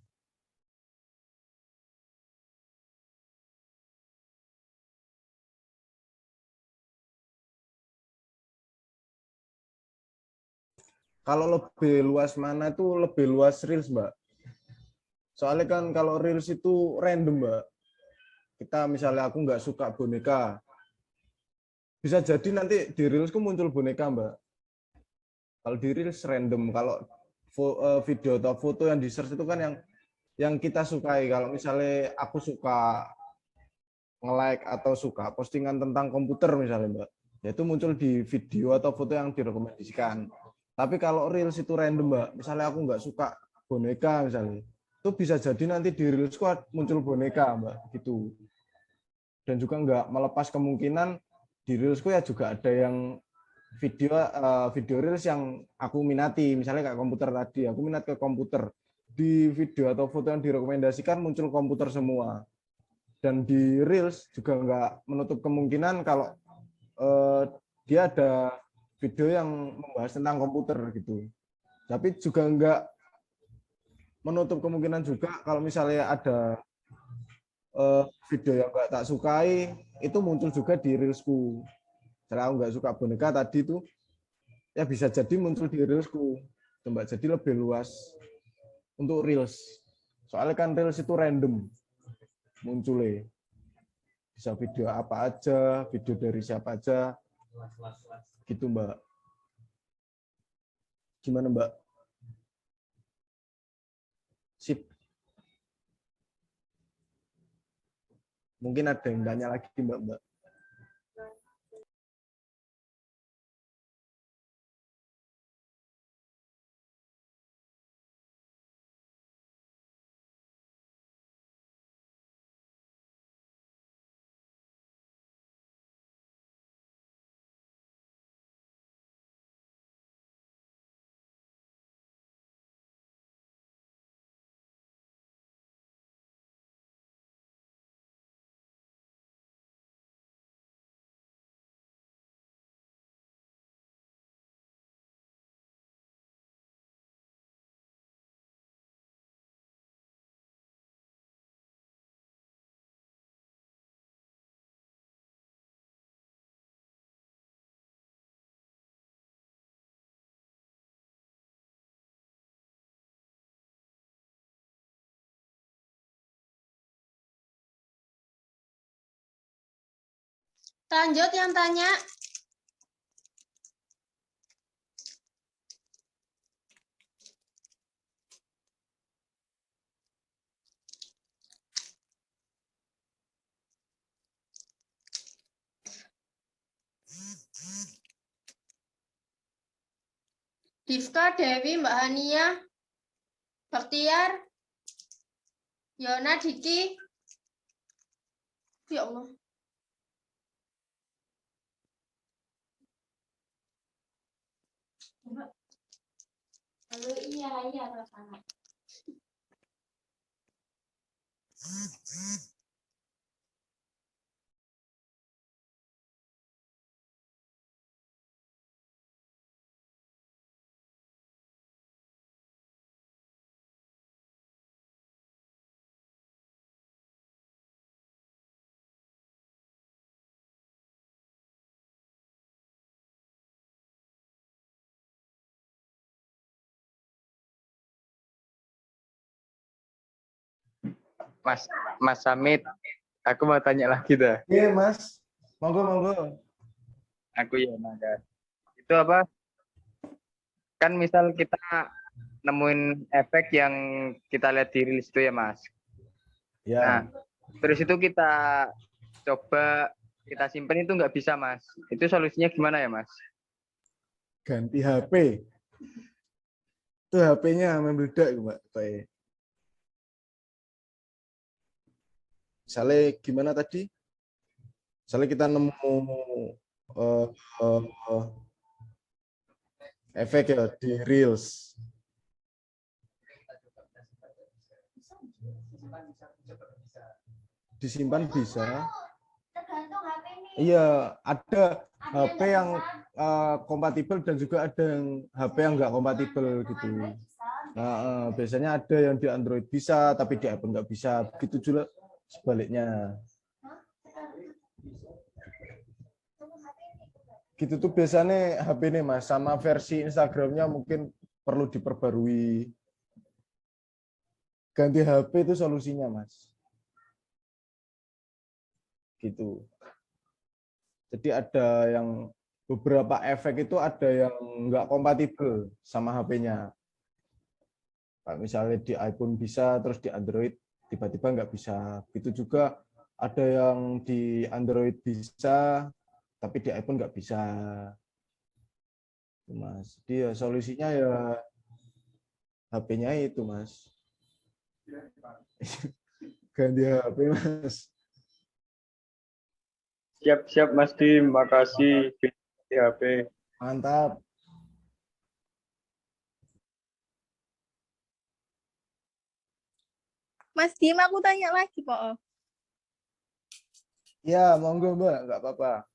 S2: Kalau lebih luas mana itu lebih luas reels, Mbak. Soalnya kan kalau reels itu random, Mbak. Kita misalnya aku nggak suka boneka, bisa jadi nanti di reelsku muncul boneka, Mbak. Kalau di reels random, kalau video atau foto yang di search itu kan yang kita sukai. Kalau misalnya aku suka nge-like atau suka postingan tentang komputer misalnya, Mbak, ya itu muncul di video atau foto yang direkomendasikan. Tapi kalau reels itu random, Mbak, misalnya aku nggak suka boneka misalnya, itu bisa jadi nanti di reelsku muncul boneka, Mbak, gitu. Dan juga nggak melepas kemungkinan di reelsku ya juga ada yang video reels yang aku minati, misalnya kayak komputer tadi, aku minat ke komputer. Di video atau foto yang direkomendasikan muncul komputer semua. Dan di reels juga nggak menutup kemungkinan kalau dia ada video yang membahas tentang komputer gitu. Tapi juga nggak menutup kemungkinan juga kalau misalnya ada video yang nggak tak sukai, itu muncul juga di reelsku. Misalnya aku nggak suka boneka tadi itu, ya bisa jadi muncul di reelsku. Coba jadi lebih luas untuk reels. Soalnya kan reels itu random munculnya. Bisa video apa aja, video dari siapa aja. Gitu, Mbak. Gimana, Mbak? Sip. Mungkin ada yang tanya lagi, Mbak.
S7: Lanjut yang tanya. Divka, Dewi, Mbak Hania, Baktiar, Yona, Diki. Ya Allah. Halo, iya, sama.
S6: Mas Samit, aku mau tanya lagi dah.
S2: Iya, Mas. Monggo.
S6: Aku ya, Naga. Itu apa? Kan misal kita nemuin efek yang kita lihat di reels itu ya, Mas.
S2: Ya.
S6: Nah, terus itu kita coba kita simpen itu nggak bisa, Mas. Itu solusinya gimana ya, Mas?
S2: Ganti HP. Itu HP-nya membludak, Mbak. Misalnya gimana tadi? Misalnya kita nemu eh, eh, efek ya di Reels. Disimpan bisa.
S1: Tergantung HP ini.
S2: Iya, ada HP yang kompatibel dan juga ada yang HP yang nggak kompatibel gitu. Nah, biasanya ada yang di Android bisa, tapi di iPhone nggak bisa. Begitu juga sebaliknya. Gitu tuh biasanya HP ini, Mas. Sama versi Instagramnya mungkin perlu diperbarui. Ganti HP itu solusinya, Mas. Gitu. Jadi ada yang beberapa efek itu ada yang nggak kompatibel sama HP-nya. Misalnya di iPhone bisa, terus di Android tiba-tiba nggak bisa. Begitu juga ada yang di Android bisa, tapi di iPhone nggak bisa. Mas, jadi ya solusinya ya HP-nya itu, Mas. Ganti HP, Mas.
S6: Siap, Mas Dim. Makasih. Di HP.
S2: Mantap.
S5: Mas Dim, aku tanya lagi, Po.
S2: Ya, monggo, Mbak. Nggak apa-apa.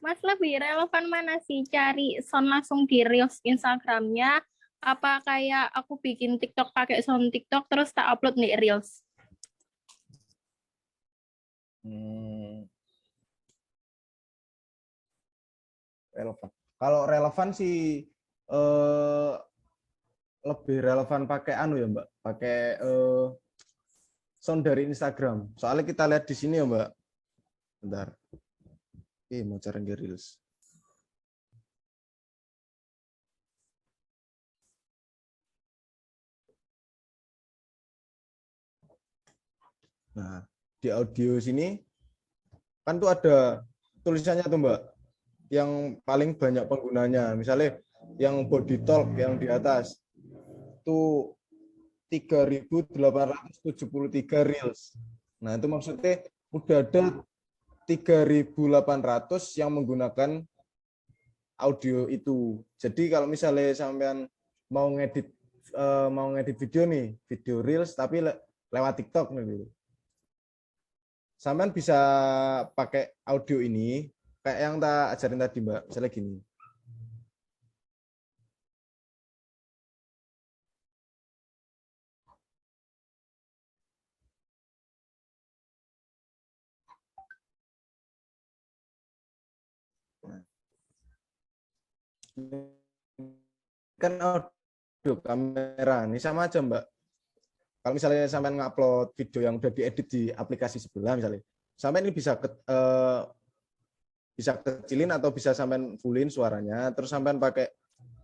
S5: Mas, lebih relevan mana sih cari sound langsung di Reels Instagramnya? Apa kayak aku bikin TikTok pakai sound TikTok terus tak upload nih Reels?
S2: Relevan. Kalau relevan sih lebih relevan pakai anu ya, Mbak. Pakai sound dari Instagram. Soalnya kita lihat di sini ya, Mbak. Bentar. Mau cari di Reels. Nah, di audio sini kan tuh ada tulisannya tuh, Mbak, yang paling banyak penggunanya. Misalnya yang body talk yang di atas itu 3.873 reels. Nah, itu maksudnya udah ada 3.800 yang menggunakan audio itu. Jadi kalau misalnya sampean mau ngedit video nih, video reels tapi lewat TikTok nih gitu. Sampean bisa pakai audio ini kayak yang tak ajarin tadi, Mbak. Misalnya gini. Kan audio kamera ini sama aja, Mbak. Kalau misalnya sampean ngupload video yang udah diedit di aplikasi sebelah misalnya, sampean ini bisa kecilin atau bisa sampean fullin suaranya, terus sampean pakai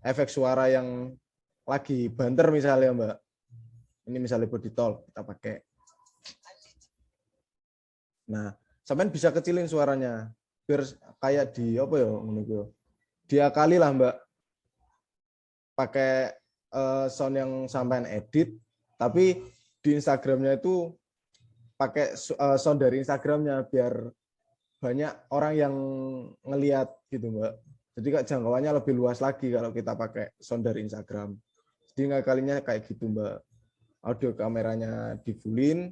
S2: efek suara yang lagi banter misalnya, Mbak. Ini misalnya body talk kita pakai. Nah, sampean bisa kecilin suaranya biar kayak di apa ya, diakali lah, Mbak. Pakai sound yang sampean edit, tapi di Instagramnya itu pakai sound dari Instagramnya biar banyak orang yang ngelihat gitu, Mbak. Jadi jangkauannya lebih luas lagi kalau kita pakai sound dari Instagram. Jadi ngakalinya kayak gitu, Mbak. Audio kameranya di fullin,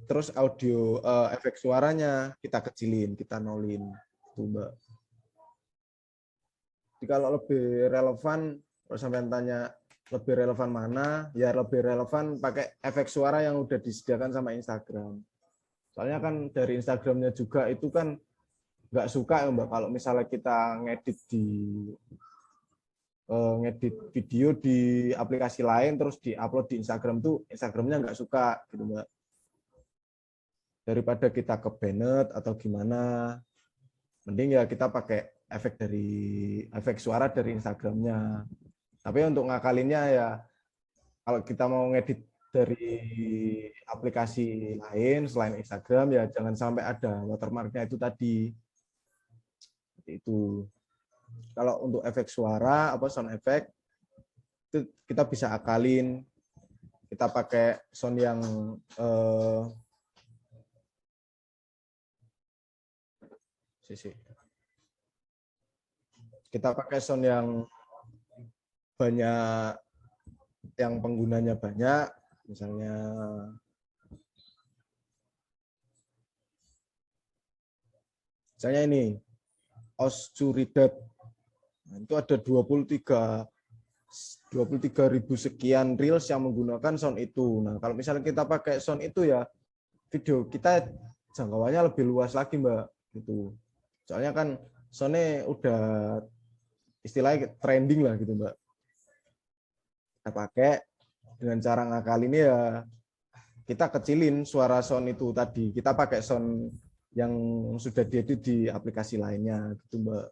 S2: terus audio efek suaranya kita kecilin, kita nolin, gitu, Mbak. Jadi kalau lebih relevan, kalau sampean tanya lebih relevan mana, ya lebih relevan pakai efek suara yang udah disediakan sama Instagram. Soalnya kan dari Instagramnya juga itu kan nggak suka ya, Mbak, kalau misalnya kita ngedit video di aplikasi lain terus diupload di Instagram tuh Instagramnya nggak suka gitu, Mbak. daripada kita ke Bennett atau gimana, mending ya kita pakai efek suara dari Instagramnya. Tapi untuk ngakalinnya ya kalau kita mau ngedit dari aplikasi lain selain Instagram ya jangan sampai ada watermarknya itu tadi. Seperti itu. Kalau untuk efek suara sound effect itu kita bisa akalin. Kita pakai sound yang kita pakai sound yang banyak, yang penggunanya banyak, misalnya ini Oscuridad. Nah, itu ada 23.000 sekian reels yang menggunakan sound itu. Nah, kalau misalnya kita pakai sound itu ya video kita jangkauannya lebih luas lagi, Mbak. Gitu. Soalnya kan soundnya udah istilahnya trending lah gitu, Mbak. Kita pakai dengan cara ngakal ini ya kita kecilin suara sound itu tadi. Kita pakai sound yang sudah diedit di aplikasi lainnya gitu, Mbak.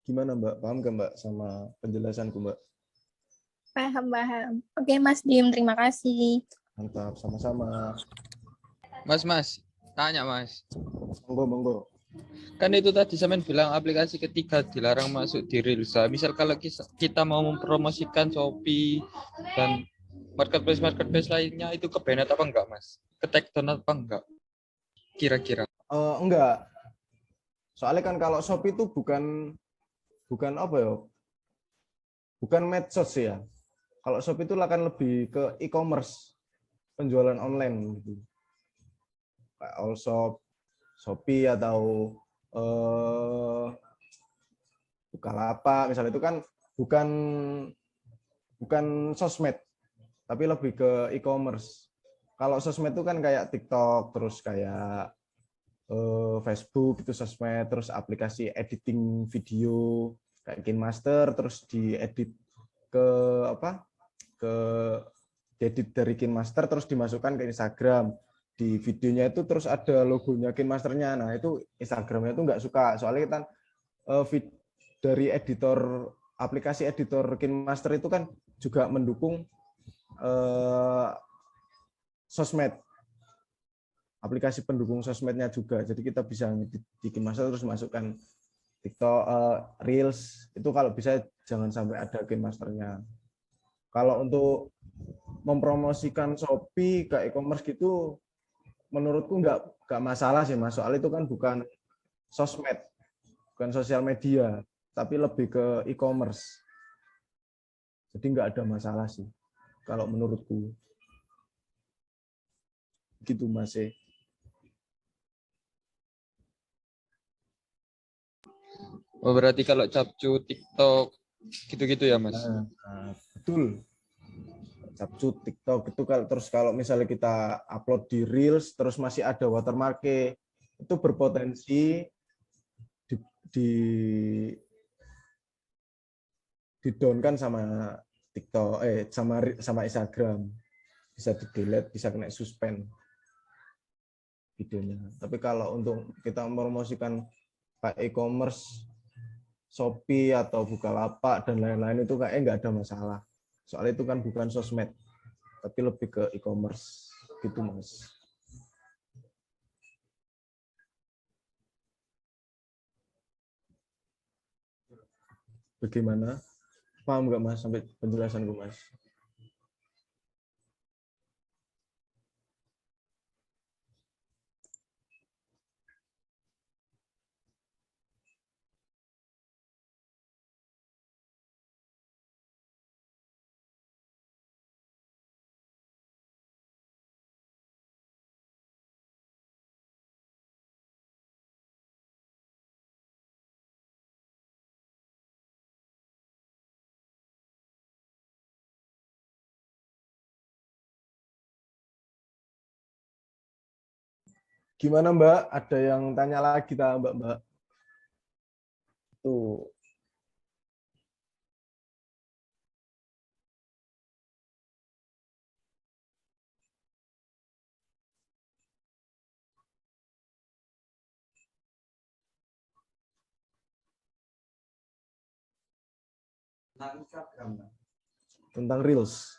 S2: Gimana, Mbak? Paham nggak, Mbak, sama penjelasanku, Mbak?
S5: Paham. Oke, Mas Dim, terima kasih.
S2: Mantap, sama-sama.
S9: Mas, tanya Mas.
S2: Monggo.
S9: Kan itu tadi Samen bilang aplikasi ketiga dilarang masuk di Reels. Misal kalau kita mau mempromosikan Shopee dan marketplace lainnya itu ke Bennett apa enggak, Mas? Ke take down apa enggak? Kira-kira.
S2: Enggak. Soalnya kan kalau Shopee itu bukan apa ya? Bukan medsos ya. Kalau Shopee itu akan lebih ke e-commerce, penjualan online gitu. Kayak Allshop, Shopee atau Bukalapak misalnya itu kan bukan sosmed, tapi lebih ke e-commerce. Kalau sosmed itu kan kayak TikTok, terus kayak Facebook itu sosmed, terus aplikasi editing video kayak KineMaster, terus diedit diedit dari KineMaster terus dimasukkan ke Instagram. Di videonya itu terus ada logonya KineMasternya. Nah, itu Instagramnya itu nggak suka. Soalnya kan dari aplikasi editor KineMaster itu kan juga mendukung sosmed. Aplikasi pendukung sosmednya juga. Jadi kita bisa di KineMaster terus masukkan TikTok, Reels. Itu kalau bisa jangan sampai ada KineMasternya. Kalau untuk mempromosikan Shopee ke e-commerce gitu, menurutku nggak masalah sih, Mas. Soal itu kan bukan sosmed, bukan sosial media, tapi lebih ke e-commerce. Jadi nggak ada masalah sih, kalau menurutku. Gitu, Mas.
S9: Oh, berarti kalau capcu TikTok gitu-gitu ya, Mas?
S2: Betul. Capcu TikTok itu kalau misalnya kita upload di Reels terus masih ada watermark, itu berpotensi di down kan sama TikTok sama Instagram, bisa di delete, bisa kena suspend videonya. Tapi kalau untuk kita mempromosikan e-commerce, Shopee atau Bukalapak dan lain-lain itu kayaknya nggak ada masalah. Soalnya itu kan bukan sosmed, tapi lebih ke e-commerce gitu, Mas. Bagaimana? Paham nggak, Mas, sampai penjelasanku, Mas? Gimana, Mbak? Ada yang tanya lagi, Mbak? Tuh. Tentang Reels.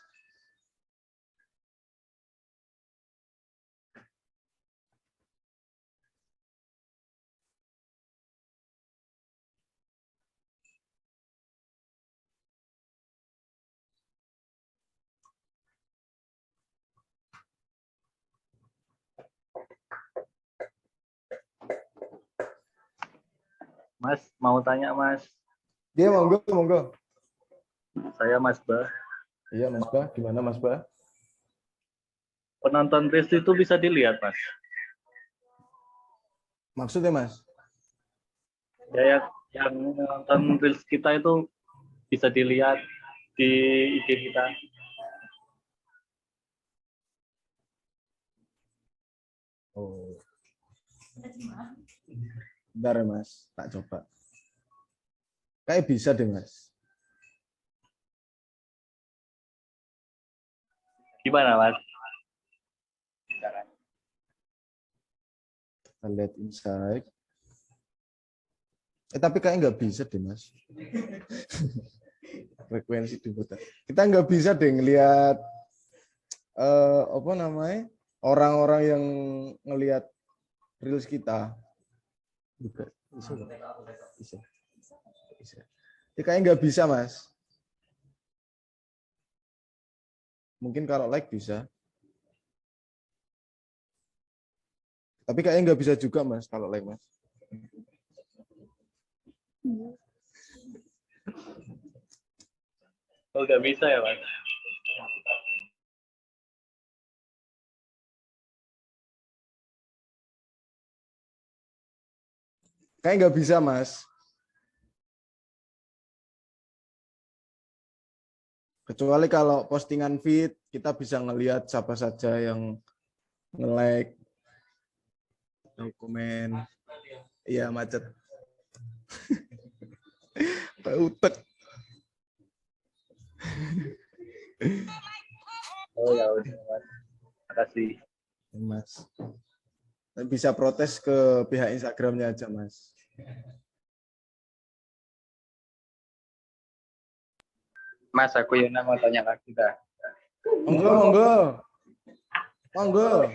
S10: Mas, mau tanya Mas.
S2: Dia monggo, monggo.
S10: Saya Mas Bah.
S2: Iya Mas Bah, gimana Mas Bah?
S10: Penonton Reels itu bisa dilihat Mas.
S2: Maksudnya Mas?
S10: Ya, yang nonton Reels kita itu bisa dilihat di IG kita.
S2: Oh. Bentar ya Mas, tak coba. Kayak bisa deh Mas.
S10: Gimana Mas?
S2: Kita lihat insight. Tapi kayaknya nggak bisa deh Mas. Frekuensi diputar. Kita nggak bisa deh ngelihat apa namanya orang-orang yang ngelihat reels kita. Bisa. Ini kayaknya nggak bisa Mas. Mungkin kalau like bisa. Tapi kayaknya nggak bisa juga Mas kalau like Mas.
S10: Oh, nggak bisa ya Mas?
S2: Kayaknya nggak bisa Mas. Kecuali kalau postingan feed, kita bisa ngelihat siapa saja yang nge-like, komen. Iya, macet. Utek.
S10: Oh ya udah Mas. Makasih.
S2: Mas. Bisa protes ke pihak Instagramnya aja, Mas.
S6: Mas, aku Yona mau tanya lagi dah.
S2: Monggo, monggo. Monggo.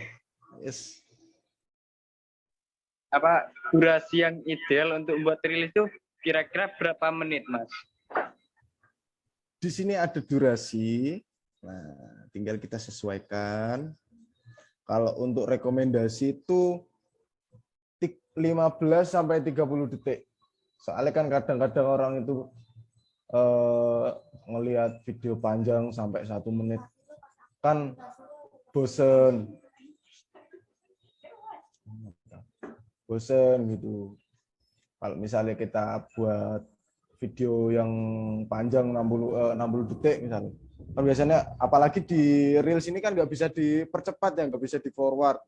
S2: Yes.
S6: Apa durasi yang ideal untuk membuat rilis itu kira-kira berapa menit, Mas?
S2: Di sini ada durasi. Nah, tinggal kita sesuaikan. Kalau untuk rekomendasi itu 15 sampai 30 detik. Soalnya kan kadang-kadang orang itu ngelihat video panjang sampai 1 menit kan bosen gitu. Kalau misalnya kita buat video yang panjang 60 detik misalnya, kan biasanya apalagi di reels ini kan nggak bisa dipercepat ya, nggak bisa di forward.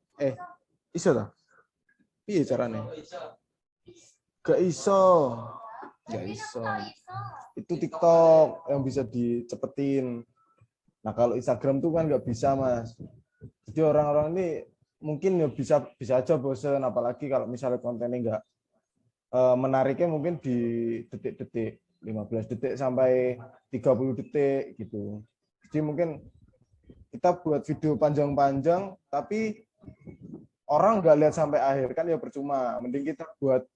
S2: Iso tak? Iya caranya? Gak iso. Itu TikTok yang bisa dicepetin. Nah kalau Instagram tuh kan nggak bisa Mas. Jadi orang-orang ini mungkin ya bisa aja bosen, apalagi kalau misalnya kontennya nggak menariknya mungkin di detik-detik, 15 detik sampai 30 detik gitu. Jadi mungkin kita buat video panjang-panjang tapi orang nggak lihat sampai akhir kan ya percuma. Mending kita buat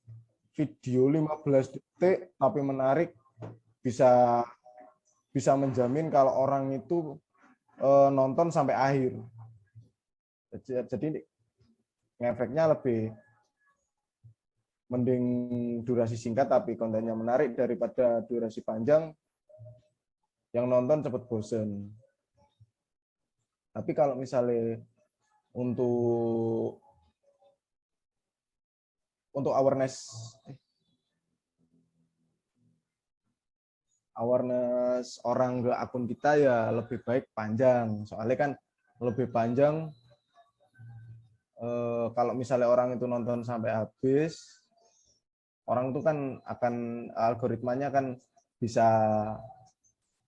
S2: video 15 detik tapi menarik, bisa menjamin kalau orang itu nonton sampai akhir. Jadi ngefeknya lebih mending durasi singkat tapi kontennya menarik daripada durasi panjang yang nonton cepet bosen. Tapi kalau misalnya untuk awareness orang ke akun kita ya lebih baik panjang. Soalnya kan lebih panjang kalau misalnya orang itu nonton sampai habis, orang itu kan akan algoritmanya kan bisa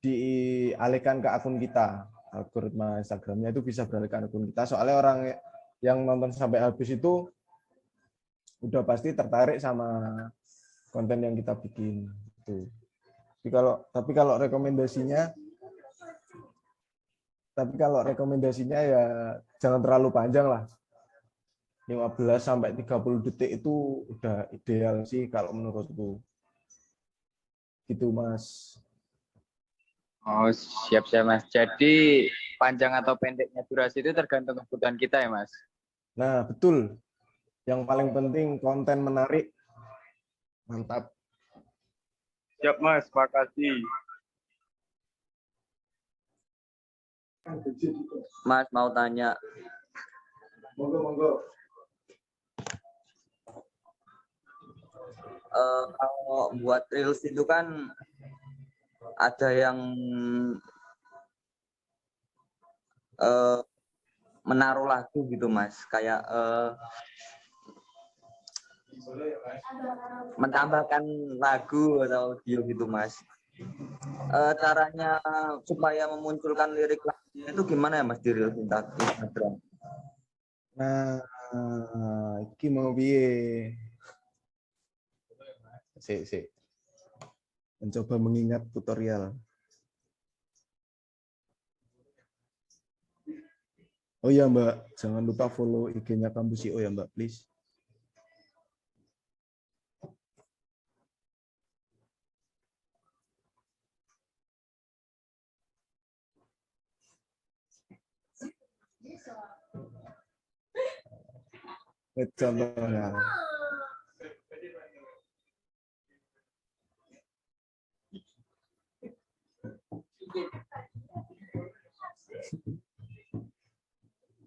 S2: dialihkan ke akun kita. Algoritma Instagramnya itu bisa beralihkan ke akun kita. Soalnya orang yang nonton sampai habis itu udah pasti tertarik sama konten yang kita bikin. Tuh. Tapi kalau rekomendasinya ya jangan terlalu panjang lah. 15 sampai 30 detik itu udah ideal sih kalau menurutku. Gitu, Mas.
S6: Oh, siap-siap Mas. Jadi panjang atau pendeknya durasi itu tergantung kebutuhan kita ya Mas.
S2: Nah, betul. Yang paling penting konten menarik. Mantap.
S6: Siap Mas, makasih.
S4: Mas mau tanya.
S2: Monggo.
S4: Kalau buat reels itu kan ada yang menaruh lagu gitu Mas, kayak menambahkan lagu atau audio gitu Mas. Caranya supaya memunculkan lirik lagunya itu gimana ya Mas di reels Instagram?
S2: Nah, iki mau piye? Sik. Mencoba mengingat tutorial. Oh iya Mbak, jangan lupa follow IG-nya Kampus IO ya Mbak, please. Contohnya.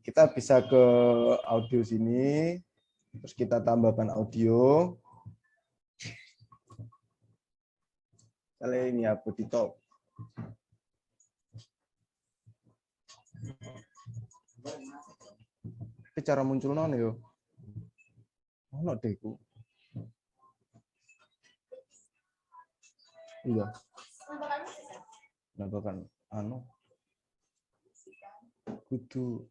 S2: Kita bisa ke audio sini, terus kita tambahkan audio. Misalnya ini apa di top. Tapi cara muncul non yo. Ono deku. Iya. Nambahkan anu. Kudu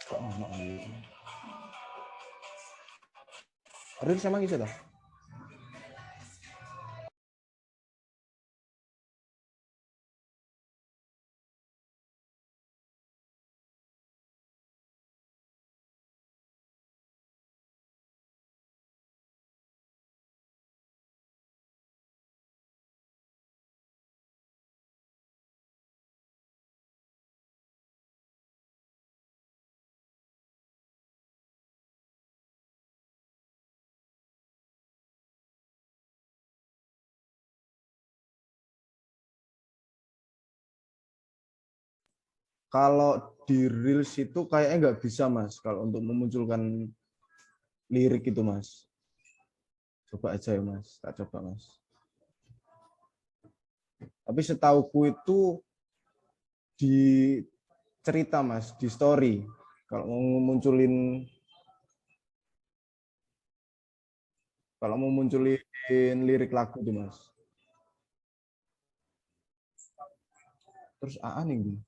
S2: kok ono iki. Ada sama gitu toh? Kalau di Reels itu kayaknya nggak bisa, Mas. Kalau untuk memunculkan lirik itu, Mas. Coba aja ya, Mas. Tak coba, Mas. Tapi setauku itu di cerita, Mas. Di story. Kalau mau munculin lirik lagu tuh, Mas. Terus AA nih, Bu.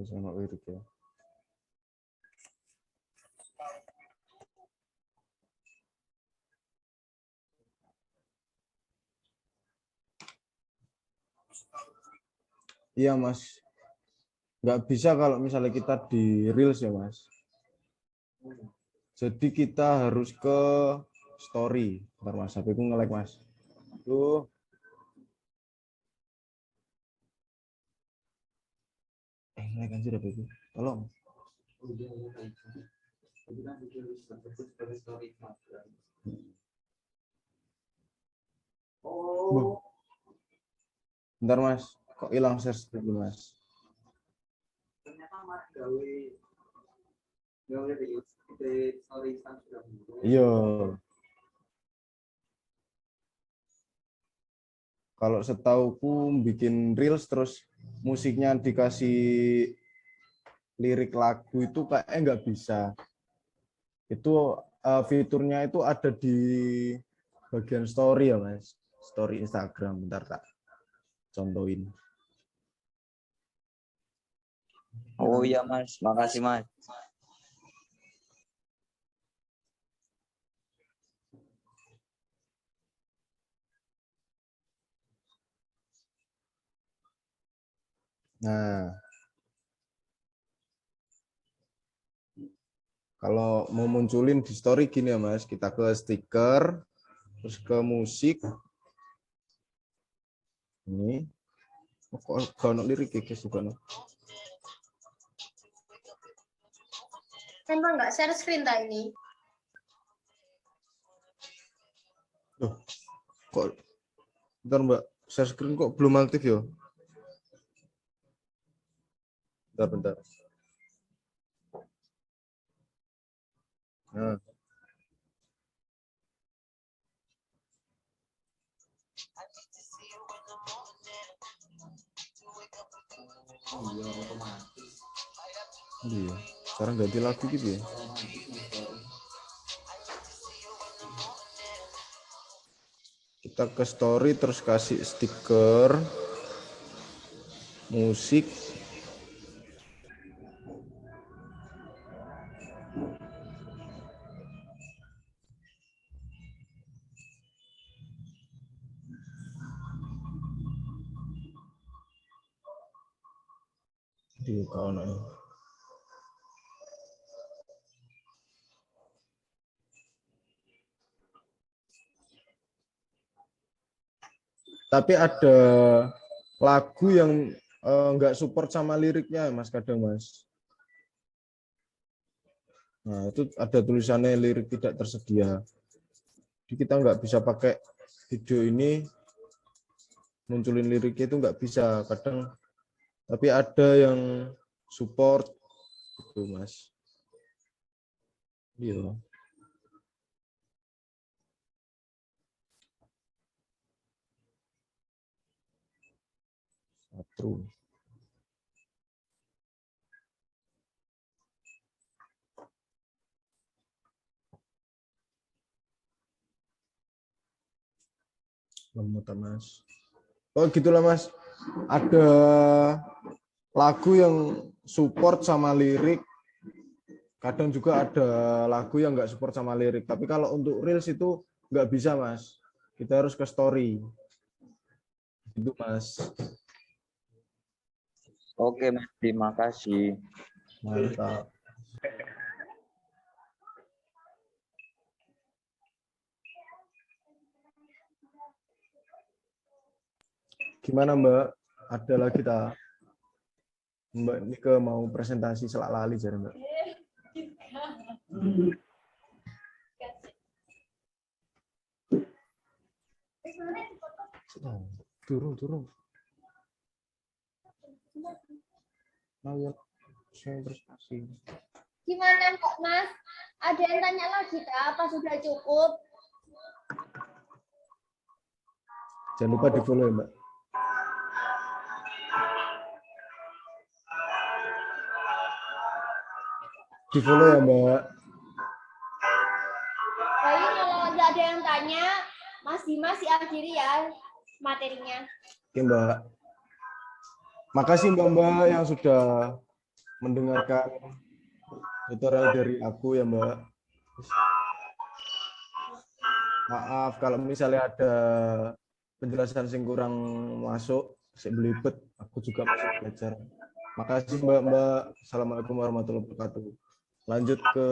S2: Terus ono lirik ya. Iya, Mas. Nggak bisa kalau misalnya kita di Reels ya, Mas. Jadi kita harus ke story. Bentar, Mas. HP ku nge-lag, Mas. Tuh. Nge-lag anjir HP ku. Tolong. Bu. Bentar Mas, kok hilang share screen Mas? Iya. Kalau setauku bikin reels terus musiknya dikasih lirik lagu itu kayaknya nggak bisa. Itu fiturnya itu ada di bagian story ya Mas, story Instagram. Bentar tak contohin.
S4: Oh iya Mas, makasih Mas.
S2: Nah, kalau mau munculin di story gini ya Mas, kita ke stiker, terus ke musik. Ini, kok kalau lirik ya guys, bukan?
S7: Emang nggak share screen tak ini?
S2: Loh, kok, bentar Mbak, share screen kok belum aktif ya? Bentar. Nah. Iya, sekarang ganti lagu gitu ya. Kita ke story terus kasih stiker, musik. Di kawan ini. Tapi ada lagu yang nggak support sama liriknya Mas kadang Mas. Nah itu ada tulisannya lirik tidak tersedia. Jadi kita nggak bisa pakai video ini munculin liriknya itu nggak bisa kadang. Tapi ada yang support itu Mas. Iya. Satu. Lemutan Mas. Oh gitulah Mas. Ada lagu yang support sama lirik. Kadang juga ada lagu yang nggak support sama lirik. Tapi kalau untuk reels itu nggak bisa Mas. Kita harus ke story. Itu Mas.
S4: Oke Mas, terima kasih.
S2: Mantap. Gimana Mbak? Ada lagi tak? Mbak Nike mau presentasi selak lali jadi Mbak. Turun. Nah, ya, saya prestasi.
S1: Gimana kok Mas? Ada yang tanya lagi kah? Apa sudah cukup?
S2: Jangan lupa di follow ya Mbak. Di follow ya Mbak.
S1: Baik, kalau nggak ada yang tanya, Mas Dimas akhiri ya materinya.
S2: Oke Mbak. Makasih Mbak yang sudah mendengarkan tutorial dari aku ya Mbak. Maaf kalau misalnya ada penjelasan yang kurang masuk, saya belibet, aku juga masih belajar. Makasih Mbak. Assalamualaikum warahmatullahi wabarakatuh. Lanjut ke